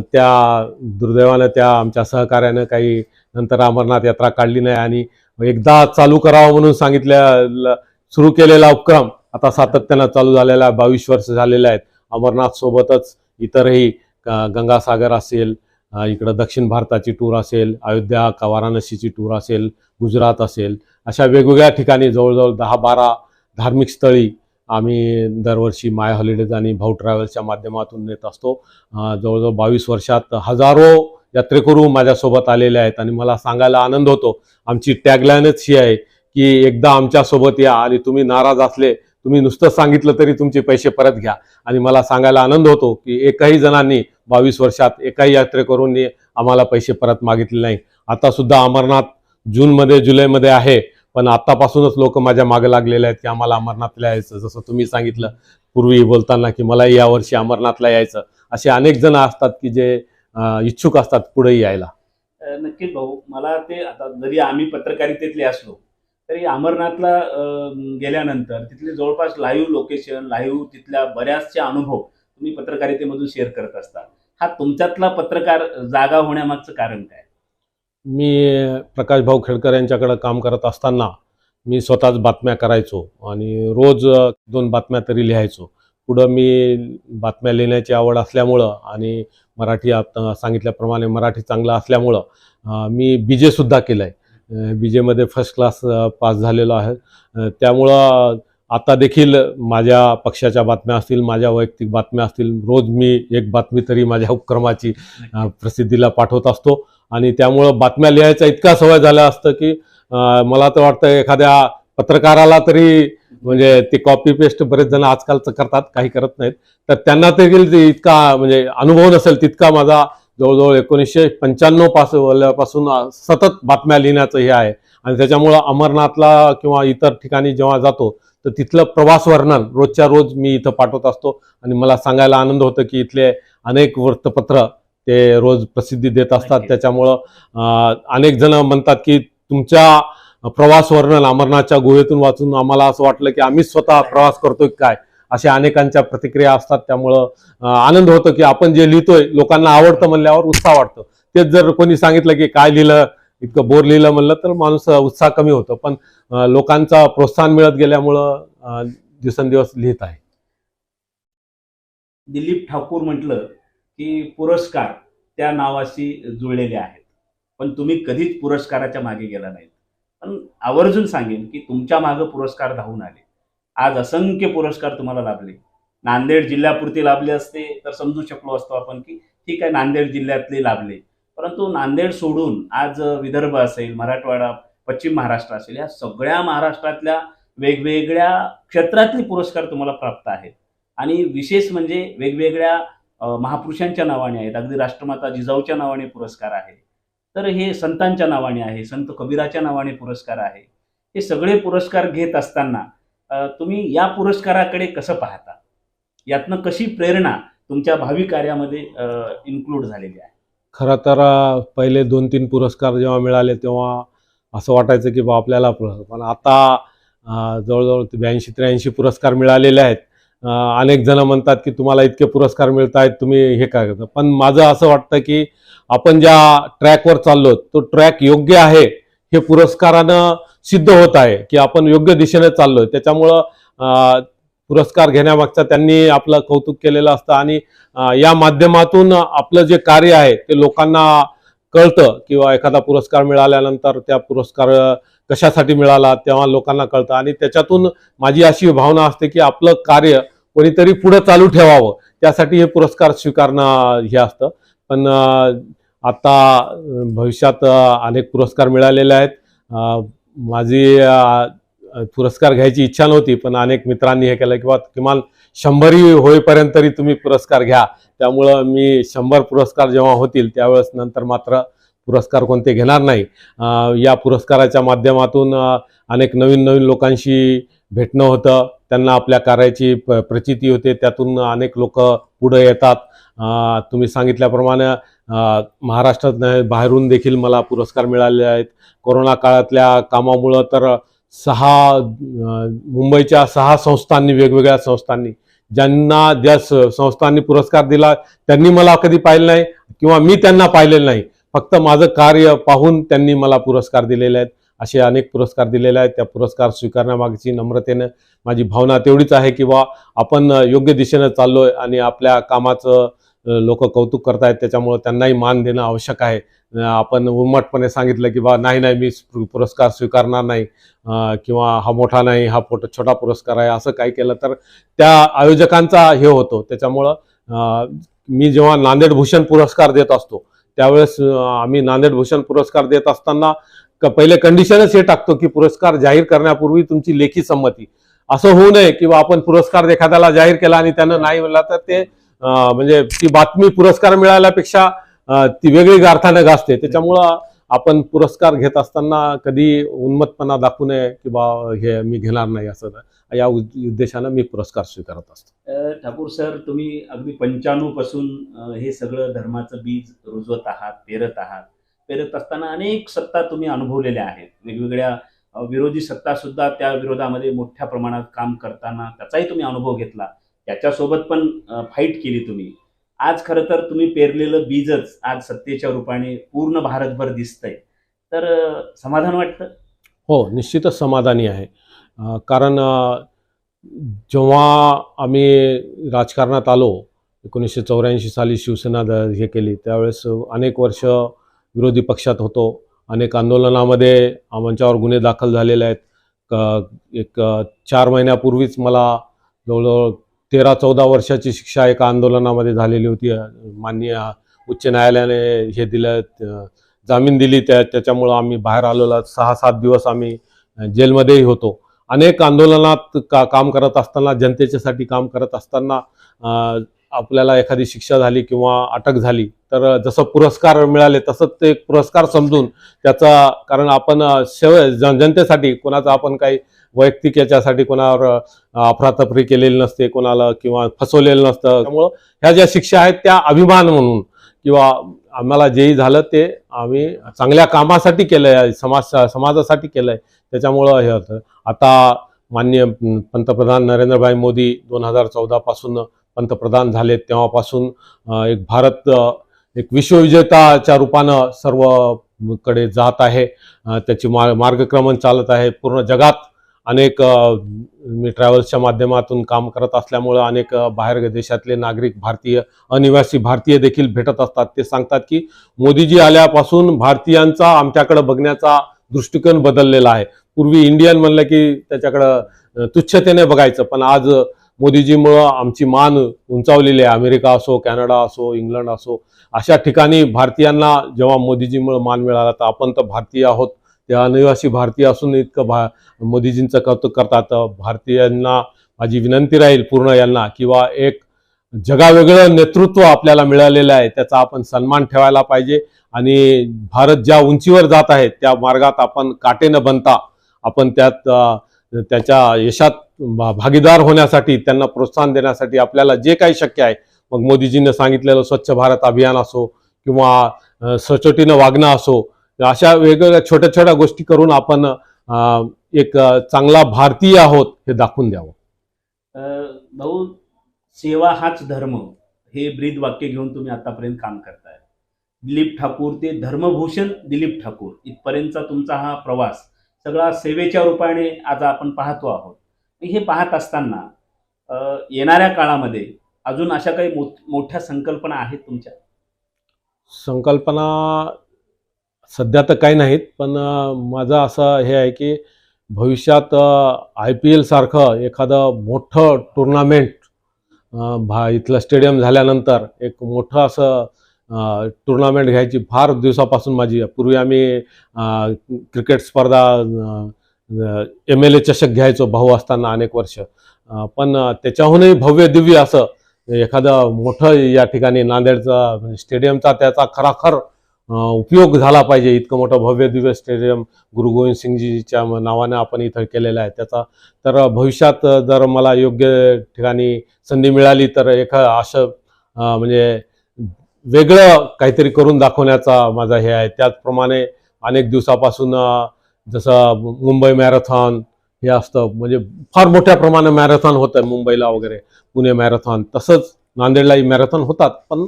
त्या दुर्दैवानं त्या आमच्या सहकार्यानं काही नंतर अमरनाथ यात्रा काढली नाही. आणि एकदा चालू करावं म्हणून सांगितल्या सुरू केलेला उपक्रम आता सातत्यानं चालू झालेला 22 वर्ष झालेले आहेत. अमरनाथ सोबतच इतरही गंगासागर असेल, इकडं दक्षिण भारताची टूर असेल, अयोध्या का वाराणसीची टूर असेल, गुजरात असेल, अशा वेगवेगळ्या ठिकाणी जवळजवळ 10-12 धार्मिक स्थळी आम्ही दरवर्षी माय हॉलिडेज आणि भाऊ ट्रॅव्हल्सच्या माध्यमातून नेत असतो. जवळजवळ 22 वर्षात हजारो यात्रेकरू माझ्यासोबत आलेले आहेत. आणि मला सांगायला आनंद होतो, आमची टॅगलाईनच ही आहे की एकदा आमच्यासोबत या आणि तुम्ही नाराज असले, तुम्ही नुसतं सांगितलं तरी तुमचे पैसे परत घ्या. आणि मला सांगायला आनंद होतो की एकही जणांनी 22 वर्षात एकाही यात्रेकरूंनी आम्हाला पैसे परत मागितले नाही. आता सुद्धा अमरनाथ जूनमध्ये, जुलैमध्ये आहे, पण आतापासूनच लोक माझ्या मागे लागलेले आहेत की आम्हाला अमरनाथला यायचं. जसं तुम्ही सांगितलं पूर्वी बोलताना की मला यावर्षी अमरनाथला यायचं, असे अनेक जण असतात की जे इच्छुक असतात पुढे यायला. नक्कीच भाऊ, मला ते आता जरी आम्ही पत्रकारितेतले असलो तरी अमरनाथला गेल्यानंतर तिथले जवळपास लाईव्ह लोकेशन, लाईव्ह तिथल्या बऱ्याचशे अनुभव तुम्ही पत्रकारितेमधून शेअर करत असता. हा तुमच्यातला पत्रकार जागा होण्यामागचं कारण काय? मी प्रकाश भाऊ खेडकर यांच्याकडे काम करत असताना मी स्वतःच बातम्या करायचो आणि रोज 2 बातम्या तरी लिहायचो. पुढं मी बातम्या लिहिण्याची आवड असल्यामुळं आणि मराठी आता सांगितल्याप्रमाणे मराठी चांगलं असल्यामुळं मी BJ सुद्धा केलं आहे. BJमध्ये फर्स्ट क्लास पास झालेलो आहे. त्यामुळं आता देखील माझ्या पक्षाच्या बातम्या असतील, माझ्या वैयक्तिक बातम्या असतील, रोज मी एक बातमी तरी माझ्या उपक्रमाची प्रसिद्धीला पाठवत असतो. आणि त्यामुळं बातम्या लिहायचा इतका सवय झाला असतं की मला तर वाटतं एखाद्या पत्रकाराला तरी, म्हणजे ते कॉपी पेस्ट बरेच जण आजकालचं करतात, काही करत नाहीत, तर त्यांना तरी इतका म्हणजे अनुभव नसेल तितका माझा जवळजवळ 1995 पासून सतत बातम्या लिहिण्याचं हे आहे. आणि त्याच्यामुळं अमरनाथला किंवा इतर ठिकाणी जेव्हा जातो तर तिथलं प्रवास वर्णन रोजच्या रोज मी इथं पाठवत असतो. आणि मला सांगायला आनंद होतं की इथले अनेक वृत्तपत्र ते रोज प्रसिद्धी देत असतात. त्याच्यामुळं अनेक जण म्हणतात की तुमच्या प्रवास वर्णन अमरनाथच्या गुहेतून वाचून आम्हाला असं वाटलं की आम्हीच स्वतः प्रवास करतोय काय, अशा अनेकांच्या प्रतिक्रिया असतात. त्यामुळं आनंद होतो की आपण जे लिहितोय लोकांना आवडतं म्हणल्यावर उत्साह वाटतो. तेच जर कोणी सांगितलं की काय लिहिलं, इतकं बोर लिहिलं म्हणलं तर माणूस उत्साह कमी होतो. पण लोकांचा प्रोत्साहन मिळत गेल्यामुळं दिवसेंदिवस लिहित आहे. दिलीप ठाकूर म्हटलं की पुरस्कार त्या नावाशी जुळलेले आहेत, पण तुम्ही कधीच पुरस्काराच्या मागे गेला नाहीत. पण आवर्जून सांगेन की तुमच्या मागे पुरस्कार धावून आले. आज असंख्य पुरस्कार तुम्हाला लाभले. नांदेड जिल्ह्यापुरते लाभले असते तर समजू शकलो असतो आपण की ठीक आहे, नांदेड जिल्ह्यातले लाभले. परंतु नांदेड सोडून आज विदर्भ असेल, मराठवाडा, पश्चिम महाराष्ट्र असेल, या सगळ्या महाराष्ट्रातल्या वेगवेगळ्या क्षेत्रातले पुरस्कार तुम्हाला प्राप्त आहेत. आणि विशेष म्हणजे वेगवेगळ्या महापुरुषांच्या नावाने आहेत. अगदी राष्ट्रमाता जिजाऊच्या नावाने पुरस्कार आहे. तर हे संतांच्या नावाने आहे, संत कबीराच्या नावाने पुरस्कार आहे. हे सगळे पुरस्कार घेत असताना तुम्ही या पुरस्काराकडे कसं पाहता? यातनं कशी प्रेरणा तुमच्या भावी कार्यामध्ये इन्क्लूड झालेली आहे? खरं तर पहिले 2-3 पुरस्कार जेव्हा मिळाले तेव्हा असं वाटायचं की बा आपल्याला पण आता जवळजवळ 82-83 पुरस्कार मिळालेले आहेत. अनेक जण म्हणतात की तुम्हाला इतके पुरस्कार मिळत आहेत, तुम्ही हे काय करता. पण माझं असं वाटतं की आपण ज्या ट्रॅकवर चाललो तो ट्रॅक योग्य आहे हे पुरस्कारानं सिद्ध होत आहे की आपण योग्य दिशेने चाललोय. त्याच्यामुळं पुरस्कार घेण्यामागचा त्यांनी आपलं कौतुक केलेलं असतं आणि या माध्यमातून आपलं जे कार्य आहे ते लोकांना कळतं किंवा एखादा पुरस्कार मिळाल्यानंतर त्या पुरस्कार कशासाठी मिळाला तेव्हा लोकांना कळतं आणि त्याच्यातून माझी अशी भावना असते की आपलं कार्य कोणीतरी पुढे चालू ठेवावं, त्यासाठी हे पुरस्कार स्वीकारणं हे असतं. पण आता भविष्यात अनेक पुरस्कार मिळालेले आहेत. माझी पुरस्कार घ्यायची इच्छा नव्हती, पण अनेक मित्रांनी हे केलं किंवा किमान 100ही होईपर्यंत तरी तुम्ही पुरस्कार घ्या. त्यामुळं मी 100 पुरस्कार जेव्हा होतील त्यावेळेस नंतर मात्र पुरस्कार कोणते घेणार नाही. या पुरस्काराच्या माध्यमातून अनेक नवीन नवीन लोकांशी भेटणं होतं, त्यांना आपल्या कार्याची प्रचिती होते, त्यातून अनेक लोक पुढे येतात. तुम्ही सांगितल्याप्रमाणे महाराष्ट्रात बाहेरून देखील मला पुरस्कार मिळाले आहेत. कोरोना काळातल्या कामामुळं तर मुंबईच्या 6 संस्थांनी, वेगवेगळ्या संस्थांनी, ज्या संस्थांनी पुरस्कार दिला त्यांनी मला कधी पाहिलं नाही किंवा मी त्यांना पाहिलेलं नाही. फक्त माझं कार्य पाहून त्यांनी मला पुरस्कार दिलेले आहेत. असे अनेक पुरस्कार दिलेले आहेत. त्या पुरस्कार स्वीकारण्यामागची नम्रतेने माझी भावना तेवढीच आहे की बा आपण योग्य दिशेने चाललोय आणि आपल्या कामाचं लोक कौतुक करतायत, त्याच्यामुळे त्यांनाही मान देणं आवश्यक आहे. आपण उर्मटपणे सांगितलं की बा नाही मी पुरस्कार स्वीकारणार नाही किंवा हा मोठा नाही, हा छोटा पुरस्कार आहे, असं काही केलं तर त्या आयोजकांचा हे होतो. त्याच्यामुळं मी जेव्हा नांदेड भूषण पुरस्कार देत असतो त्यावेळेस आम्ही नांदेड भूषण पुरस्कार देत असताना पहिले कंडिशनच हे टाकतो की पुरस्कार जाहीर करण्यापूर्वी तुमची लेखी संमती. असं होऊ नये किंवा आपण पुरस्कार एखाद्याला जाहीर केला आणि त्यानं नाही म्हणला तर ते म्हणजे ती बातमी पुरस्कार मिळाल्यापेक्षा ती वेगळी अर्थाने गाजते. त्याच्यामुळं आपण पुरस्कार घेत असताना कधी उन्मत्तपणा दाखवू नये की बा हे मी घेणार नाही, असं या उद्देशानं मी पुरस्कार स्वीकारत असतो. ठाकूर सर, तुम्ही अगदी 95 पासून हे सगळं धर्माचं बीज रुजवत आहात, पेरत असताना अनेक सत्ता तुम्ही अनुभवलेल्या आहेत. वेगवेगळ्या विरोधी सत्ता सुद्धा त्या विरोधामध्ये मोठ्या प्रमाणात काम करताना त्याचाही तुम्ही अनुभव घेतला, त्याच्यासोबत पण फाईट केली तुम्ही. आज खरं तर तुम्ही पेरलेलं बीजच आज सत्तेच्या रूपाने पूर्ण भारतभर दिसतंय. तर समाधान वाटतं? हो, निश्चितच समाधानी आहे. कारण जेव्हा आम्ही राजकारणात आलो 1984 साली शिवसेना हे केली, त्यावेळेस अनेक वर्ष विरोधी पक्षात होतो. अनेक आंदोलनामध्ये आमच्यावर गुन्हे दाखल झालेले आहेत. एक 4 महिन्यापूर्वीच मला जवळजवळ 13-14 वर्षाची शिक्षा एका आंदोलनामध्ये झालेली होती. माननीय उच्च न्यायालयाने हे दिलं, जामीन दिली. त्याच्यामुळं आम्ही बाहेर आलेलो. 6-7 दिवस आम्ही जेलमध्येही होतो. अनेक आंदोलनात काम करत असताना, जनतेच्यासाठी काम करत असताना आपल्याला एखादी शिक्षा झाली किंवा अटक झाली तर जसं पुरस्कार मिळाले तसंच ते एक पुरस्कार समजून त्याचा, कारण आपण जनतेसाठी कोणाचा आपण काही वैयक्तिक याच्यासाठी कोणावर अफरातफरी केलेली नसते, कोणाला किंवा फसवलेलं नसतं. त्यामुळं ह्या ज्या शिक्षा आहेत त्या अभिमान म्हणून किंवा आम्हाला जेही झालं ते आम्ही चांगल्या कामासाठी केलंय, समाजासाठी केलंय. त्याच्यामुळं हे होतं. आता माननीय पंतप्रधान नरेंद्रभाई मोदी 2014 पासून पंतप्रधान झाले, तेव्हापासून एक विश्वविजेताच्या रूपानं सर्वकडे जात आहे. त्याची मार्गक्रमण चालत आहे पूर्ण जगात. अनेक मी ट्रॅव्हल्सच्या माध्यमातून काम करत असल्यामुळं अनेक बाहेर देशातले नागरिक, अनिवासी भारतीय देखील भेटत असतात. ते सांगतात की मोदीजी आल्यापासून भारतीयांचा आमच्याकडे बघण्याचा दृष्टिकोन बदललेला आहे. पूर्वी इंडियन म्हणलं की त्याच्याकडं तुच्छतेने बघायचं, पण आज मोदीजीमुळं आमची मान उंचावलेली आहे. अमेरिका असो, कॅनडा असो, इंग्लंड असो, अशा ठिकाणी भारतीयांना जेव्हा मोदीजीमुळं मान मिळाला, तर आपण तर भारतीय आहोत, ते अनिवासी भारतीय असून इतकं मोदीजींचं कौतुक करतात. भारतीयांना माझी विनंती राहील पूर्ण यांना, किंवा एक जगावेगळं नेतृत्व आपल्याला मिळालेलं आहे, त्याचा आपण सन्मान ठेवायला पाहिजे. आणि भारत ज्या उंचीवर जात आहे त्या मार्गात आपण काटेनं बनता आपण त्याच्या यशात भागीदार होण्यासाठी, त्यांना प्रोत्साहन देण्यासाठी आपल्याला जे काही शक्य आहे, मग मोदीजींनी सांगितलेलं स्वच्छ भारत अभियान असो किंवा सचोटीनं वागणं असो, अशा वेगवेगळ्या छोट्या छोट्या गोष्टी करून आपण एक चांगला भारतीय आहोत हे दाखवून द्यावं. भाऊ, सेवा हाच धर्म हे ब्रीद वाक्य घेऊन तुम्ही आतापर्यंत काम करताय. दिलीप ठाकूर ते धर्मभूषण दिलीप ठाकूर इथपर्यंतचा तुमचा हा प्रवास सगळा सेवेच्या रूपाने आज आपण पाहतो आहोत. हे पाहत असताना येणाऱ्या काळामध्ये अजून अशा काही मोठ्या संकल्पना आहेत तुमच्या? संकल्पना सध्या तर काही नाहीत, पण माझं असं हे आहे की भविष्यात IPL सारखं एखादं मोठं टुर्नामेंट इथलं स्टेडियम झाल्यानंतर एक मोठं असं टुर्नामेंट घ्यायची फार दिवसापासून माझी. पूर्वी आम्ही क्रिकेट स्पर्धा MLA चषक घ्यायचो भाऊ असताना अनेक वर्ष, पण त्याच्याहूनही भव्य दिव्य असं एखादं मोठं या ठिकाणी नांदेडचा स्टेडियमचा त्याचा खराखर उपयोग झाला पाहिजे. इतकं मोठं भव्य दिव्य स्टेडियम गुरु गोविंद सिंगजीच्या नावाने आपण इथं केलेलं आहे. त्याचा तर भविष्यात जर मला योग्य ठिकाणी संधी मिळाली तर असं म्हणजे वेगळं काहीतरी करून दाखवण्याचा माझा हे आहे. त्याचप्रमाणे अनेक दिवसापासून जसं मुंबई मॅरेथॉन हे असतं, म्हणजे फार मोठ्या प्रमाणात मॅरेथॉन होतं मुंबईला वगैरे, पुणे मॅरेथॉन, तसंच नांदेडलाही मॅरेथॉन होतात, पण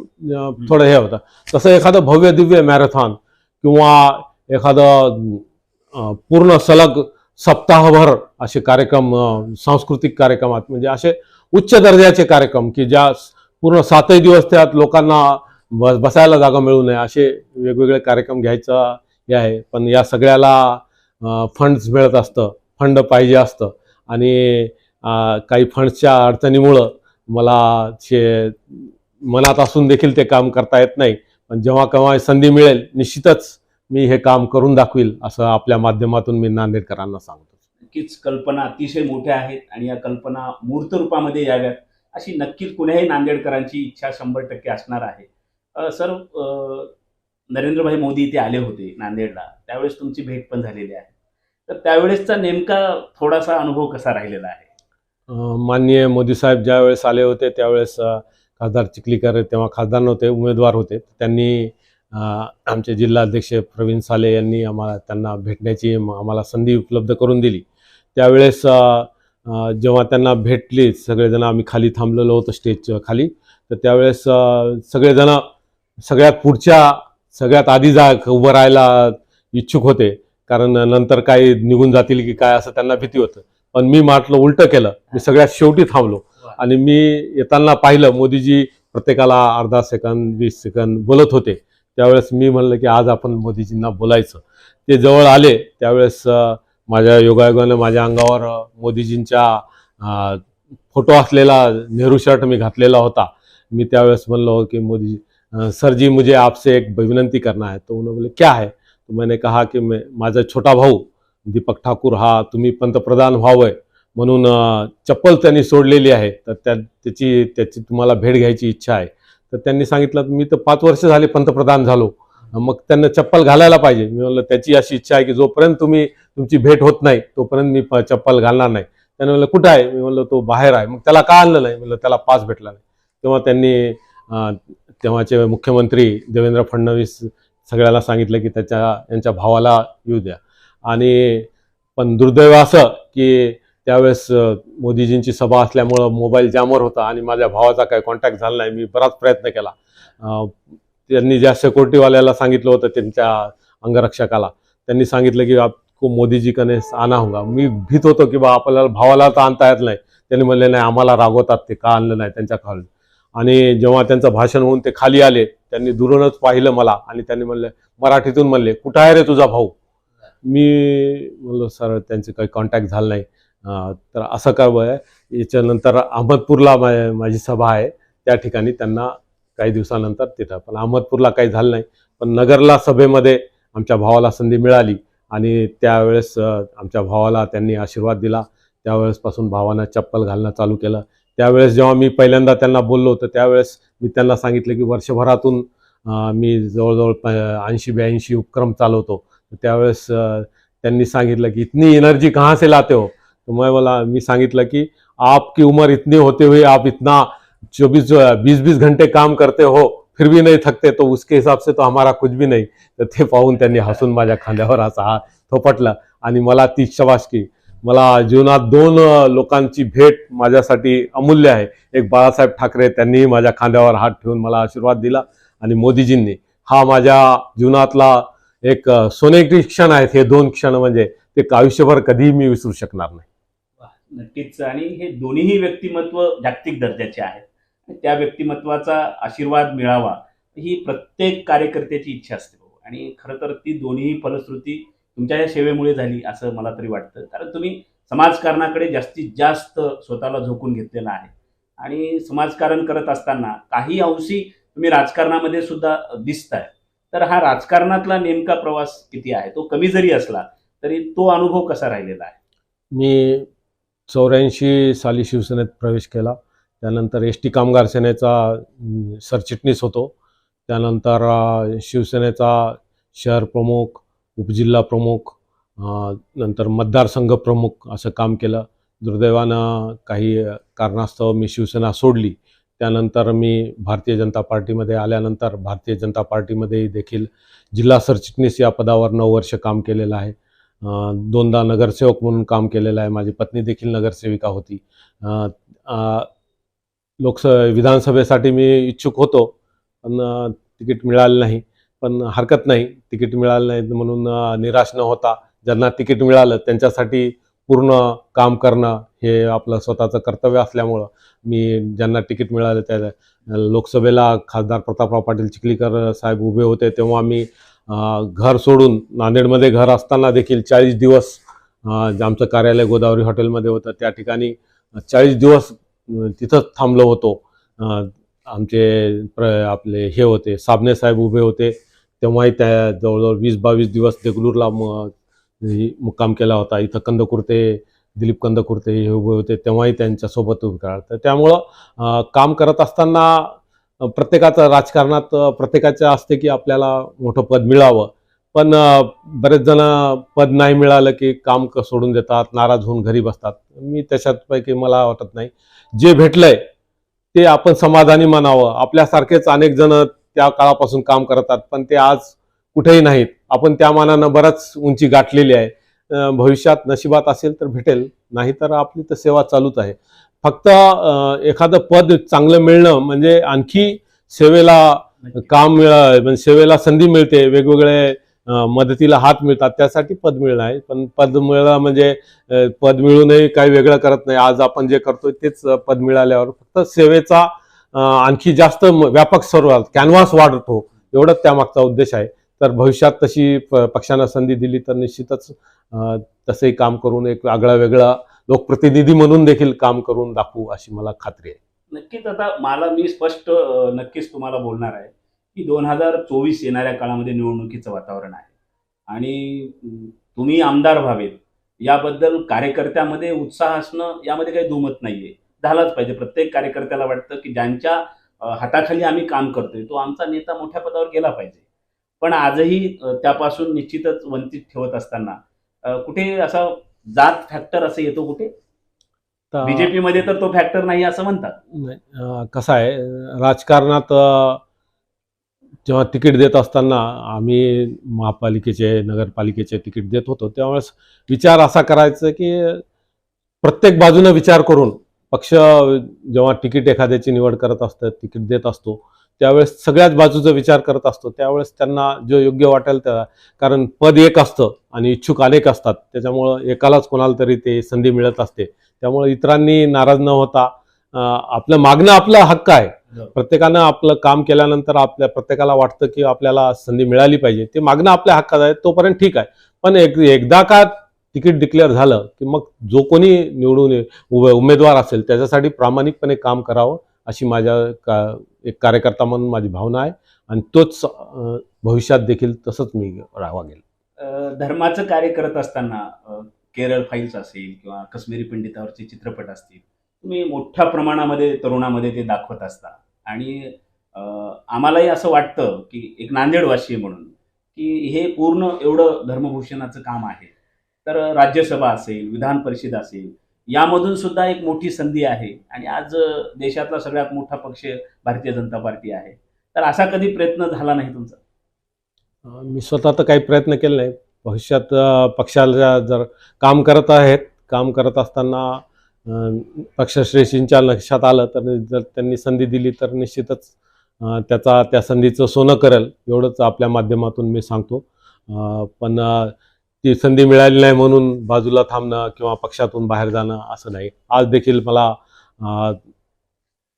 थोडं हे होतं. तसं एखादं भव्य दिव्य मॅरेथॉन किंवा एखादं पूर्ण सलग सप्ताहभर असे कार्यक्रम, सांस्कृतिक कार्यक्रमात म्हणजे असे उच्च दर्जाचे कार्यक्रम की ज्या पूर्ण 7 दिवस त्यात लोकांना बसायला जागा मिळू नये, असे वेगवेगळे कार्यक्रम घ्यायचा हे आहे. पण या सगळ्याला फंड्स मिळत असतं, फंड पाहिजे असतं, आणि काही फंड्सच्या अडचणीमुळं मला मनात असून देखील ते काम करता येत नाही. पण जेव्हा केव्हा संधी मिळेल निश्चितच मी हे काम करून दाखवील, असं आपल्या माध्यमातून मी नांदेडकरांना सांगतो. नक्कीच कल्पना अतिशय मोठ्या आहेत आणि या कल्पना मूर्त रूपामध्ये याव्यात अशी नक्कीच कुण्याही नांदेडकरांची इच्छा 100% असणार आहे. सर, नरेंद्रभाई मोदी इथे आले होते नांदेडला, त्यावेळेस तुमची भेट पण झालेली आहे. तर त्यावेळेसचा नेमका थोडासा अनुभव कसा राहिलेला आहे? माननीय मोदी साहेब ज्यावेळेस आले होते त्यावेळेस खासदार चिखलीकर तेव्हा खासदार नव्हते, उमेदवार होते. त्यांनी आमचे जिल्हाध्यक्ष प्रवीण साले यांनी त्यांना भेटण्याची आम्हाला संधी उपलब्ध करून दिली. त्यावेळेस जेव्हा त्यांना भेटली सगळेजण, आम्ही खाली थांबलेलो होतो स्टेजच्या खाली, तर त्यावेळेस सगळेजण सगळ्यात पुढच्या सगळ्यात आधी उभं राहायला इच्छुक होते, कारण नंतर काही निघून जातील की काय असं त्यांना भीती होतं. पण मी म्हटलं उलटं केलं, मी सगळ्यात शेवटी थांबलो आणि मी येताना पाहिलं मोदीजी प्रत्येकाला अर्धा सेकंद 20 सेकंद बोलत होते. त्यावेळेस मी म्हणलं की आज आपण मोदीजींना बोलायचं. ते जवळ आले त्यावेळेस माझ्या योगायोगानं माझ्या अंगावर मोदीजींच्या फोटो असलेला नेहरू शर्ट मी घातलेला होता. मी त्यावेळेस म्हणलो की मोदी सर जी मुझे आपसे एक विनंती करना है. तो उन्होंने बोले क्या है? तो मैंने कहा की माझा छोटा भाऊ दीपक ठाकूर हा तुम्ही पंतप्रधान व्हावंय म्हणून चप्पल त्यांनी सोडलेली आहे, तर त्याची तुम्हाला भेट घ्यायची इच्छा आहे. तर त्यांनी सांगितलं मी तर 5 वर्ष झाले पंतप्रधान झालो, मग त्यांना चप्पल घालायला पाहिजे. मी म्हणलं त्याची अशी इच्छा आहे की जोपर्यंत तुमची भेट होत नाही तोपर्यंत मी चप्पल घालणार नाही. त्याने म्हणलं कुठं आहे? मी म्हणलं तो बाहेर आहे. मग त्याला का आणलं नाही? म्हणलं त्याला पास भेटला नाही. तेव्हा त्यांनी तेव्हाचे मुख्यमंत्री देवेंद्र फडणवीस सगळ्याला सांगितलं की यांच्या भावाला येऊ द्या. आणि पण दुर्दैव असं की त्यावेळेस मोदीजींची सभा असल्यामुळं मोबाईल जॅमवर होता आणि माझ्या भावाचा काही कॉन्टॅक्ट झाला नाही. मी बराच प्रयत्न केला. त्यांनी ज्या सिक्युरिटीवाल्याला सांगितलं होतं त्यांच्या अंगरक्षकाला, त्यांनी सांगितलं की आपको मोदीजी कने आना होगा. मी भीत होतो की आपल्याला भावाला तर आणता येत नाही. त्यांनी म्हणले नाही आम्हाला रागवतात ते का आणलं नाही त्यांच्या खाली. आणि जेव्हा त्यांचं भाषण होऊन ते खाली आले त्यांनी दुरूनच पाहिलं मला आणि त्यांनी म्हणले मराठीतून म्हणले कुठं आहे रे तुझा भाऊ? मी म्हणलो सर त्यांचे काही कॉन्टॅक्ट झालं नाही. तर असं काय याच्यानंतर अहमदपूरला माझी सभा आहे, त्या ठिकाणी त्यांना काही दिवसानंतर तिथं, पण अहमदपूरला काही झालं नाही. पण नगरला सभेमध्ये आमच्या भावाला संधी मिळाली आणि त्यावेळेस आमच्या भावाला त्यांनी आशीर्वाद दिला. त्यावेळेसपासून भावानं चप्पल घालणं चालू केलं. त्यावेळेस जेव्हा मी पहिल्यांदा त्यांना बोललो होतो त्यावेळेस मी त्यांना सांगितलं की वर्षभरातून मी जवळजवळ 80-82 उपक्रम चालवतो. त्यावेळेस त्यांनी सांगितलं की इतनी एनर्जी कहाँ से लाते हो. तो मी सांगितलं की आपकी उम्र इतनी होते हुए आप इतना 20-20 घंटे काम करते हो फिर भी नहीं थकते, तो उसके हिसाब से तो हमारा कुछ भी नहीं. तर ते पाहून त्यांनी हसून माझ्या खांद्यावर असा हात थोपटला आणि मला ती शाबासकी. मला जीवनात 2 लोकांची भेट माझ्यासाठी अमूल्य आहे. एक बाळासाहेब ठाकरे, त्यांनीही माझ्या खांद्यावर हात ठेवून मला आशीर्वाद दिला आणि मोदीजींनी. हा माझ्या जीवनातला एक सोनेरी क्षण आहेत. हे 2 क्षण म्हणजे ते आयुष्यभर कधीही मी विसरू शकणार नाही. नक्कीच. आणि हे दोन्हीही व्यक्तिमत्व जागतिक दर्जाचे आहेत. त्या व्यक्तिमत्वाचा आशीर्वाद मिळावा ही प्रत्येक कार्यकर्त्याची इच्छा असते. आणि खरं तर ती दोन्ही फलश्रुती तुमच्या या सेवेमुळे झाली असं मला तरी वाटतं. कारण तुम्ही समाजकारणाकडे जास्तीत जास्त स्वतःला झोकून घेतलेलं आहे आणि समाजकारण करत असताना काही अंशी तुम्ही राजकारणामध्ये सुद्धा दिसताय. तर हा राजकारणातला नेमका प्रवास किती आहे, तो कमी जरी असला तरी तो अनुभव कसा राहिलेला आहे? मी 84 साली शिवसेनेत प्रवेश केला. त्यानंतर एस.टी. कामगार सेनेचा सरचिटणीस होतो. त्यानंतर शिवसेनेचा शहर प्रमुख, उपजिल्हा प्रमुख, नंतर मतदारसंघ प्रमुख असं काम केलं. दुर्दैवानं काही कारणास्तव मी शिवसेना सोडली. त्यानंतर मी भारतीय जनता पार्टीमध्ये आल्यानंतर भारतीय जनता पार्टीमध्ये देखील जिल्हा सरचिटणीस या पदावर 9 वर्ष काम केलेलं आहे. 2दा नगरसेवक म्हणून काम केलेलं आहे. माझी पत्नी देखील नगरसेविका होती. विधानसभेसाठी मी इच्छुक होतो, पण तिकीट मिळालं नाही. पण हरकत नाही, तिकीट मिळालं नाही म्हणून निराश न होता ज्यांना तिकीट मिळालं त्यांच्यासाठी पूर्ण काम करणं हे आपलं स्वतःचं कर्तव्य असल्यामुळं मी ज्यांना तिकीट मिळालं त्या लोकसभेला खासदार प्रतापराव पाटील चिखलीकर साहेब उभे होते तेव्हा मी घर सोडून नांदेडमध्ये घर असताना देखील 40 दिवस आमचं कार्यालय गोदावरी हॉटेलमध्ये होतं. त्या ठिकाणी 40 दिवस तिथंच थांबलो होतो. आपले हे होते साबणे साहेब उभे होते तेव्हाही त्या जवळजवळ 20-22 दिवस देगलूरला मुक्काम केला होता. इथं कंदकुर्ते, दिलीप कंदकुर्ते हे उभे होते तेव्हाही त्यांच्यासोबत उभे करा. तर त्यामुळं काम करत असताना प्रत्येकाचं राजकारणात प्रत्येकाचं असते की आपल्याला मोठं पद मिळावं, पण बरेच जण पद नाही मिळालं की काम सोडून देतात, नाराज होऊन घरी बसतात. मी त्याच्यापैकी मला वाटत नाही. जे भेटलंय ते आपण समाधानी मानावं. आपल्यासारखेच अनेक जण त्या काळापासून काम करतात पण ते आज कुठेही नाहीत. आपण त्या मानानं बराच उंची गाठलेली आहे. भविष्यात नशिबात असेल तर भेटेल, नाही तर आपली तर सेवा चालूच आहे. फक्त एखादं पद चांगलं मिळणं म्हणजे आणखी सेवेला म्हणजे सेवेला संधी मिळते, वेगवेगळे मदतीला हात मिळतात, त्यासाठी पद मिळणं आहे. पण पद मिळणं म्हणजे पद मिळूनही काही वेगळं करत नाही. आज आपण जे करतोय तेच पद मिळाल्यावर फक्त सेवेचा आणखी जास्त व्यापक स्वरूपात कॅनव्हास वाढतो, एवढंच त्यामागचा उद्देश आहे. तर भविष्यात तशी पक्षानं संधी दिली तर निश्चितच तसंही काम करून एक आगळा वेगळा लोकप्रतिनिधी म्हणून देखील काम करून दाखवू अशी मला खात्री आहे. नक्कीच. आता मी स्पष्ट नक्कीच तुम्हाला बोलणार आहे की 2024 येणाऱ्या काळामध्ये निवडणुकीचं वातावरण आहे आणि तुम्ही आमदार व्हावेत याबद्दल कार्यकर्त्यामध्ये उत्साह असणं यामध्ये काही दुमत नाहीये. झालाच पाहिजे. प्रत्येक कार्यकर्त्याला वाटतं की ज्यांच्या हाताखाली आम्ही काम करतोय तो आमचा नेता मोठ्या पदावर गेला पाहिजे. पण आजही त्यापासून निश्चितच वंचित ठेवत असताना कुठे असा जात फॅक्टर असं येतो कुठे? बीजेपी मध्ये तर तो फॅक्टर नाही असं म्हणतात. कसं आहे राजकारणात जेव्हा तिकीट देत असताना आम्ही महापालिकेचे नगरपालिकेचे तिकीट देत होतो त्यावेळेस विचार असा करायचा की प्रत्येक बाजूने विचार करून पक्ष जेव्हा तिकीट एखाद्याची निवड करत असतं, तिकीट देत असतो त्यावेळेस सगळ्याच बाजूचा विचार करत असतो. त्यावेळेस त्यांना जो योग्य वाटेल त्या, कारण पद एक असतं आणि इच्छुक अनेक असतात, त्याच्यामुळं एकालाच कोणाला तरी ते संधी मिळत असते. त्यामुळे इतरांनी नाराज न होता आपलं मागणं आपला हक्क आहे. प्रत्येकानं आपलं काम केल्यानंतर आपल्या प्रत्येकाला वाटतं की आपल्याला संधी मिळाली पाहिजे, ते मागणं आपल्या हक्कात आहे, तोपर्यंत ठीक आहे. पण एकदा का तिकीट डिक्लेअर झालं की मग जो कोणी निवडून उमेदवार असेल त्याच्यासाठी प्रामाणिकपणे काम करावं अशी माझ्या एक कार्यकर्ता म्हणून माझी भावना आहे आणि तोच भविष्यात देखील तसंच मी वागेल. धर्माचं कार्य करत असताना केरळ फाईल्स असेल किंवा काश्मीरी पंडितावरचे चित्रपट असतील, तुम्ही मोठ्या प्रमाणामध्ये तरुणामध्ये ते दाखवत असता. आणि आम्हालाही असं वाटतं की एक नांदेडवासी म्हणून की हे पूर्ण एवढं धर्मभूषणाचं काम आहे, तर राज्यसभा असेल, विधान परिषद असेल, यामधून सुद्धा एक मोठी संधी आहे. आणि आज देशातला सगळ्यात मोठा पक्ष भारतीय जनता पार्टी आहे. तर असा कधी प्रयत्न झाला नाही तुमचा? मी स्वतः तर काही प्रयत्न केले नाही. भविष्यात पक्षाला जर काम करत असताना पक्षश्रेष्ठींच्या लक्षात आलं तर जर त्यांनी संधी दिली तर निश्चितच त्या संधीचं सोनं करेल, एवढंच आपल्या माध्यमातून मी सांगतो. पण ती संधी मिळाली नाही म्हणून बाजूला थांबणं किंवा पक्षातून बाहेर जाणं असं नाही. आज देखील मला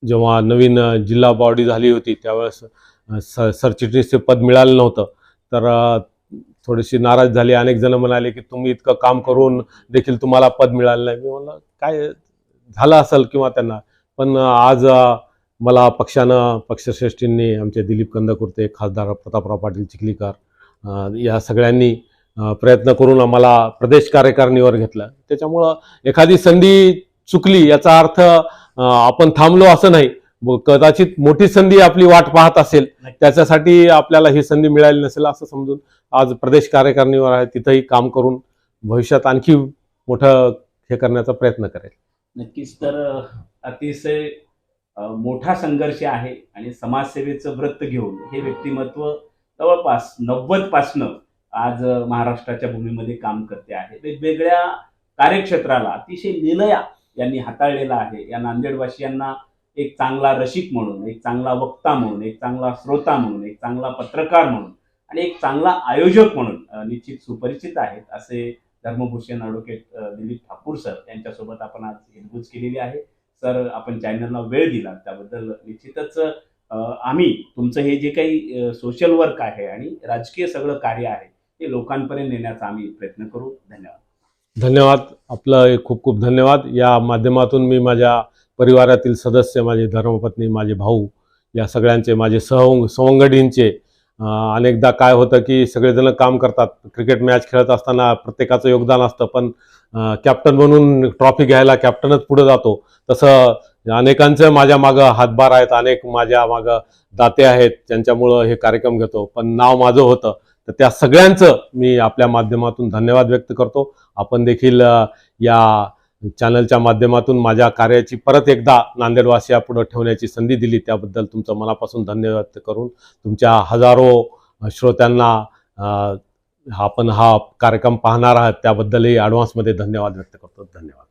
जेव्हा नवीन जिल्हा बॉडी झाली होती त्यावेळेस सरचिटणीसचे पद मिळालं नव्हतं, तर थोडीशी नाराज झाली. अनेक जण म्हणाले की तुम्ही इतकं काम करून देखील तुम्हाला पद मिळालं नाही. मी म्हणलं काय झालं असेल किंवा त्यांना, पण आज मला पक्षश्रेष्ठींनी, आमचे दिलीप कंदकुर्ते, खासदार प्रतापराव पाटील चिखलीकर या सगळ्यांनी प्रयत्न करून आम्हाला प्रदेश कार्यकारिणीवर घेतलं. त्याच्यामुळं एखादी संधी चुकली याचा अर्थ आपण थांबलो असं नाही. कदाचित मोठी संधी आपली वाट पाहत असेल, त्याच्यासाठी आपल्याला ही संधी मिळाली नसेल असं समजून आज प्रदेश कार्यकारिणीवर आहे, तिथंही काम करून भविष्यात आणखी मोठं हे करण्याचा प्रयत्न करेल. नक्कीच. तर अतिशय मोठा संघर्ष आहे आणि समाजसेवेचं व्रत घेऊन हे व्यक्तिमत्व जवळपास 90 पासनं आज महाराष्ट्राच्या भूमीमध्ये काम करते आहे. वेगवेगळ्या कार्यक्षेत्राला अतिशय लीलया यांनी हाताळलेला आहे. या नांदेडवासियांना एक चांगला रसिक म्हणून, एक चांगला वक्ता म्हणून, एक चांगला श्रोता म्हणून, एक चांगला पत्रकार म्हणून आणि एक चांगला आयोजक म्हणून निश्चित सुपरिचित आहेत असे धर्मभूषण ॲडव्होकेट दिलीप ठाकूर सर यांच्यासोबत आपण आज हितगुज केलेली आहे. सर, आपण चॅनलला वेळ दिला त्याबद्दल निश्चितच आम्ही तुमचं हे जे काही सोशल वर्क आहे आणि राजकीय सगळं कार्य आहे ते लोकांपर्यंत नेण्याचा आम्ही प्रयत्न करू. धन्यवाद. आपलं खूप खूप धन्यवाद. या माध्यमातून मी माझ्या परिवारातील सदस्य, माझी धर्मपत्नी, माझे भाऊ, या सगळ्यांचे, माझे सवंगडींचे, अनेकदा काय होतं की सगळेजण काम करतात, क्रिकेट मॅच खेळत असताना प्रत्येकाचं योगदान असतं, पण कॅप्टन म्हणून ट्रॉफी घ्यायला कॅप्टनच पुढे जातो. तसं अनेकांचं माझ्या मागं हातभार आहेत, अनेक माझ्या मागं दाते आहेत ज्यांच्यामुळं हे कार्यक्रम घेतो, पण नाव माझं होतं. तर त्या सगळ्यांचं मी आपल्या माध्यमातून धन्यवाद व्यक्त करतो. आपण देखील या चॅनलच्या माध्यमातून माझ्या कार्याची परत एकदा नांदेडवासियापुढे ठेवण्याची संधी दिली त्याबद्दल तुमचं मनापासून धन्यवाद व्यक्त करून तुमच्या हजारो श्रोत्यांना आपण हा कार्यक्रम पाहणार आहात त्याबद्दलही ॲडव्हान्समध्ये धन्यवाद व्यक्त करतो. धन्यवाद.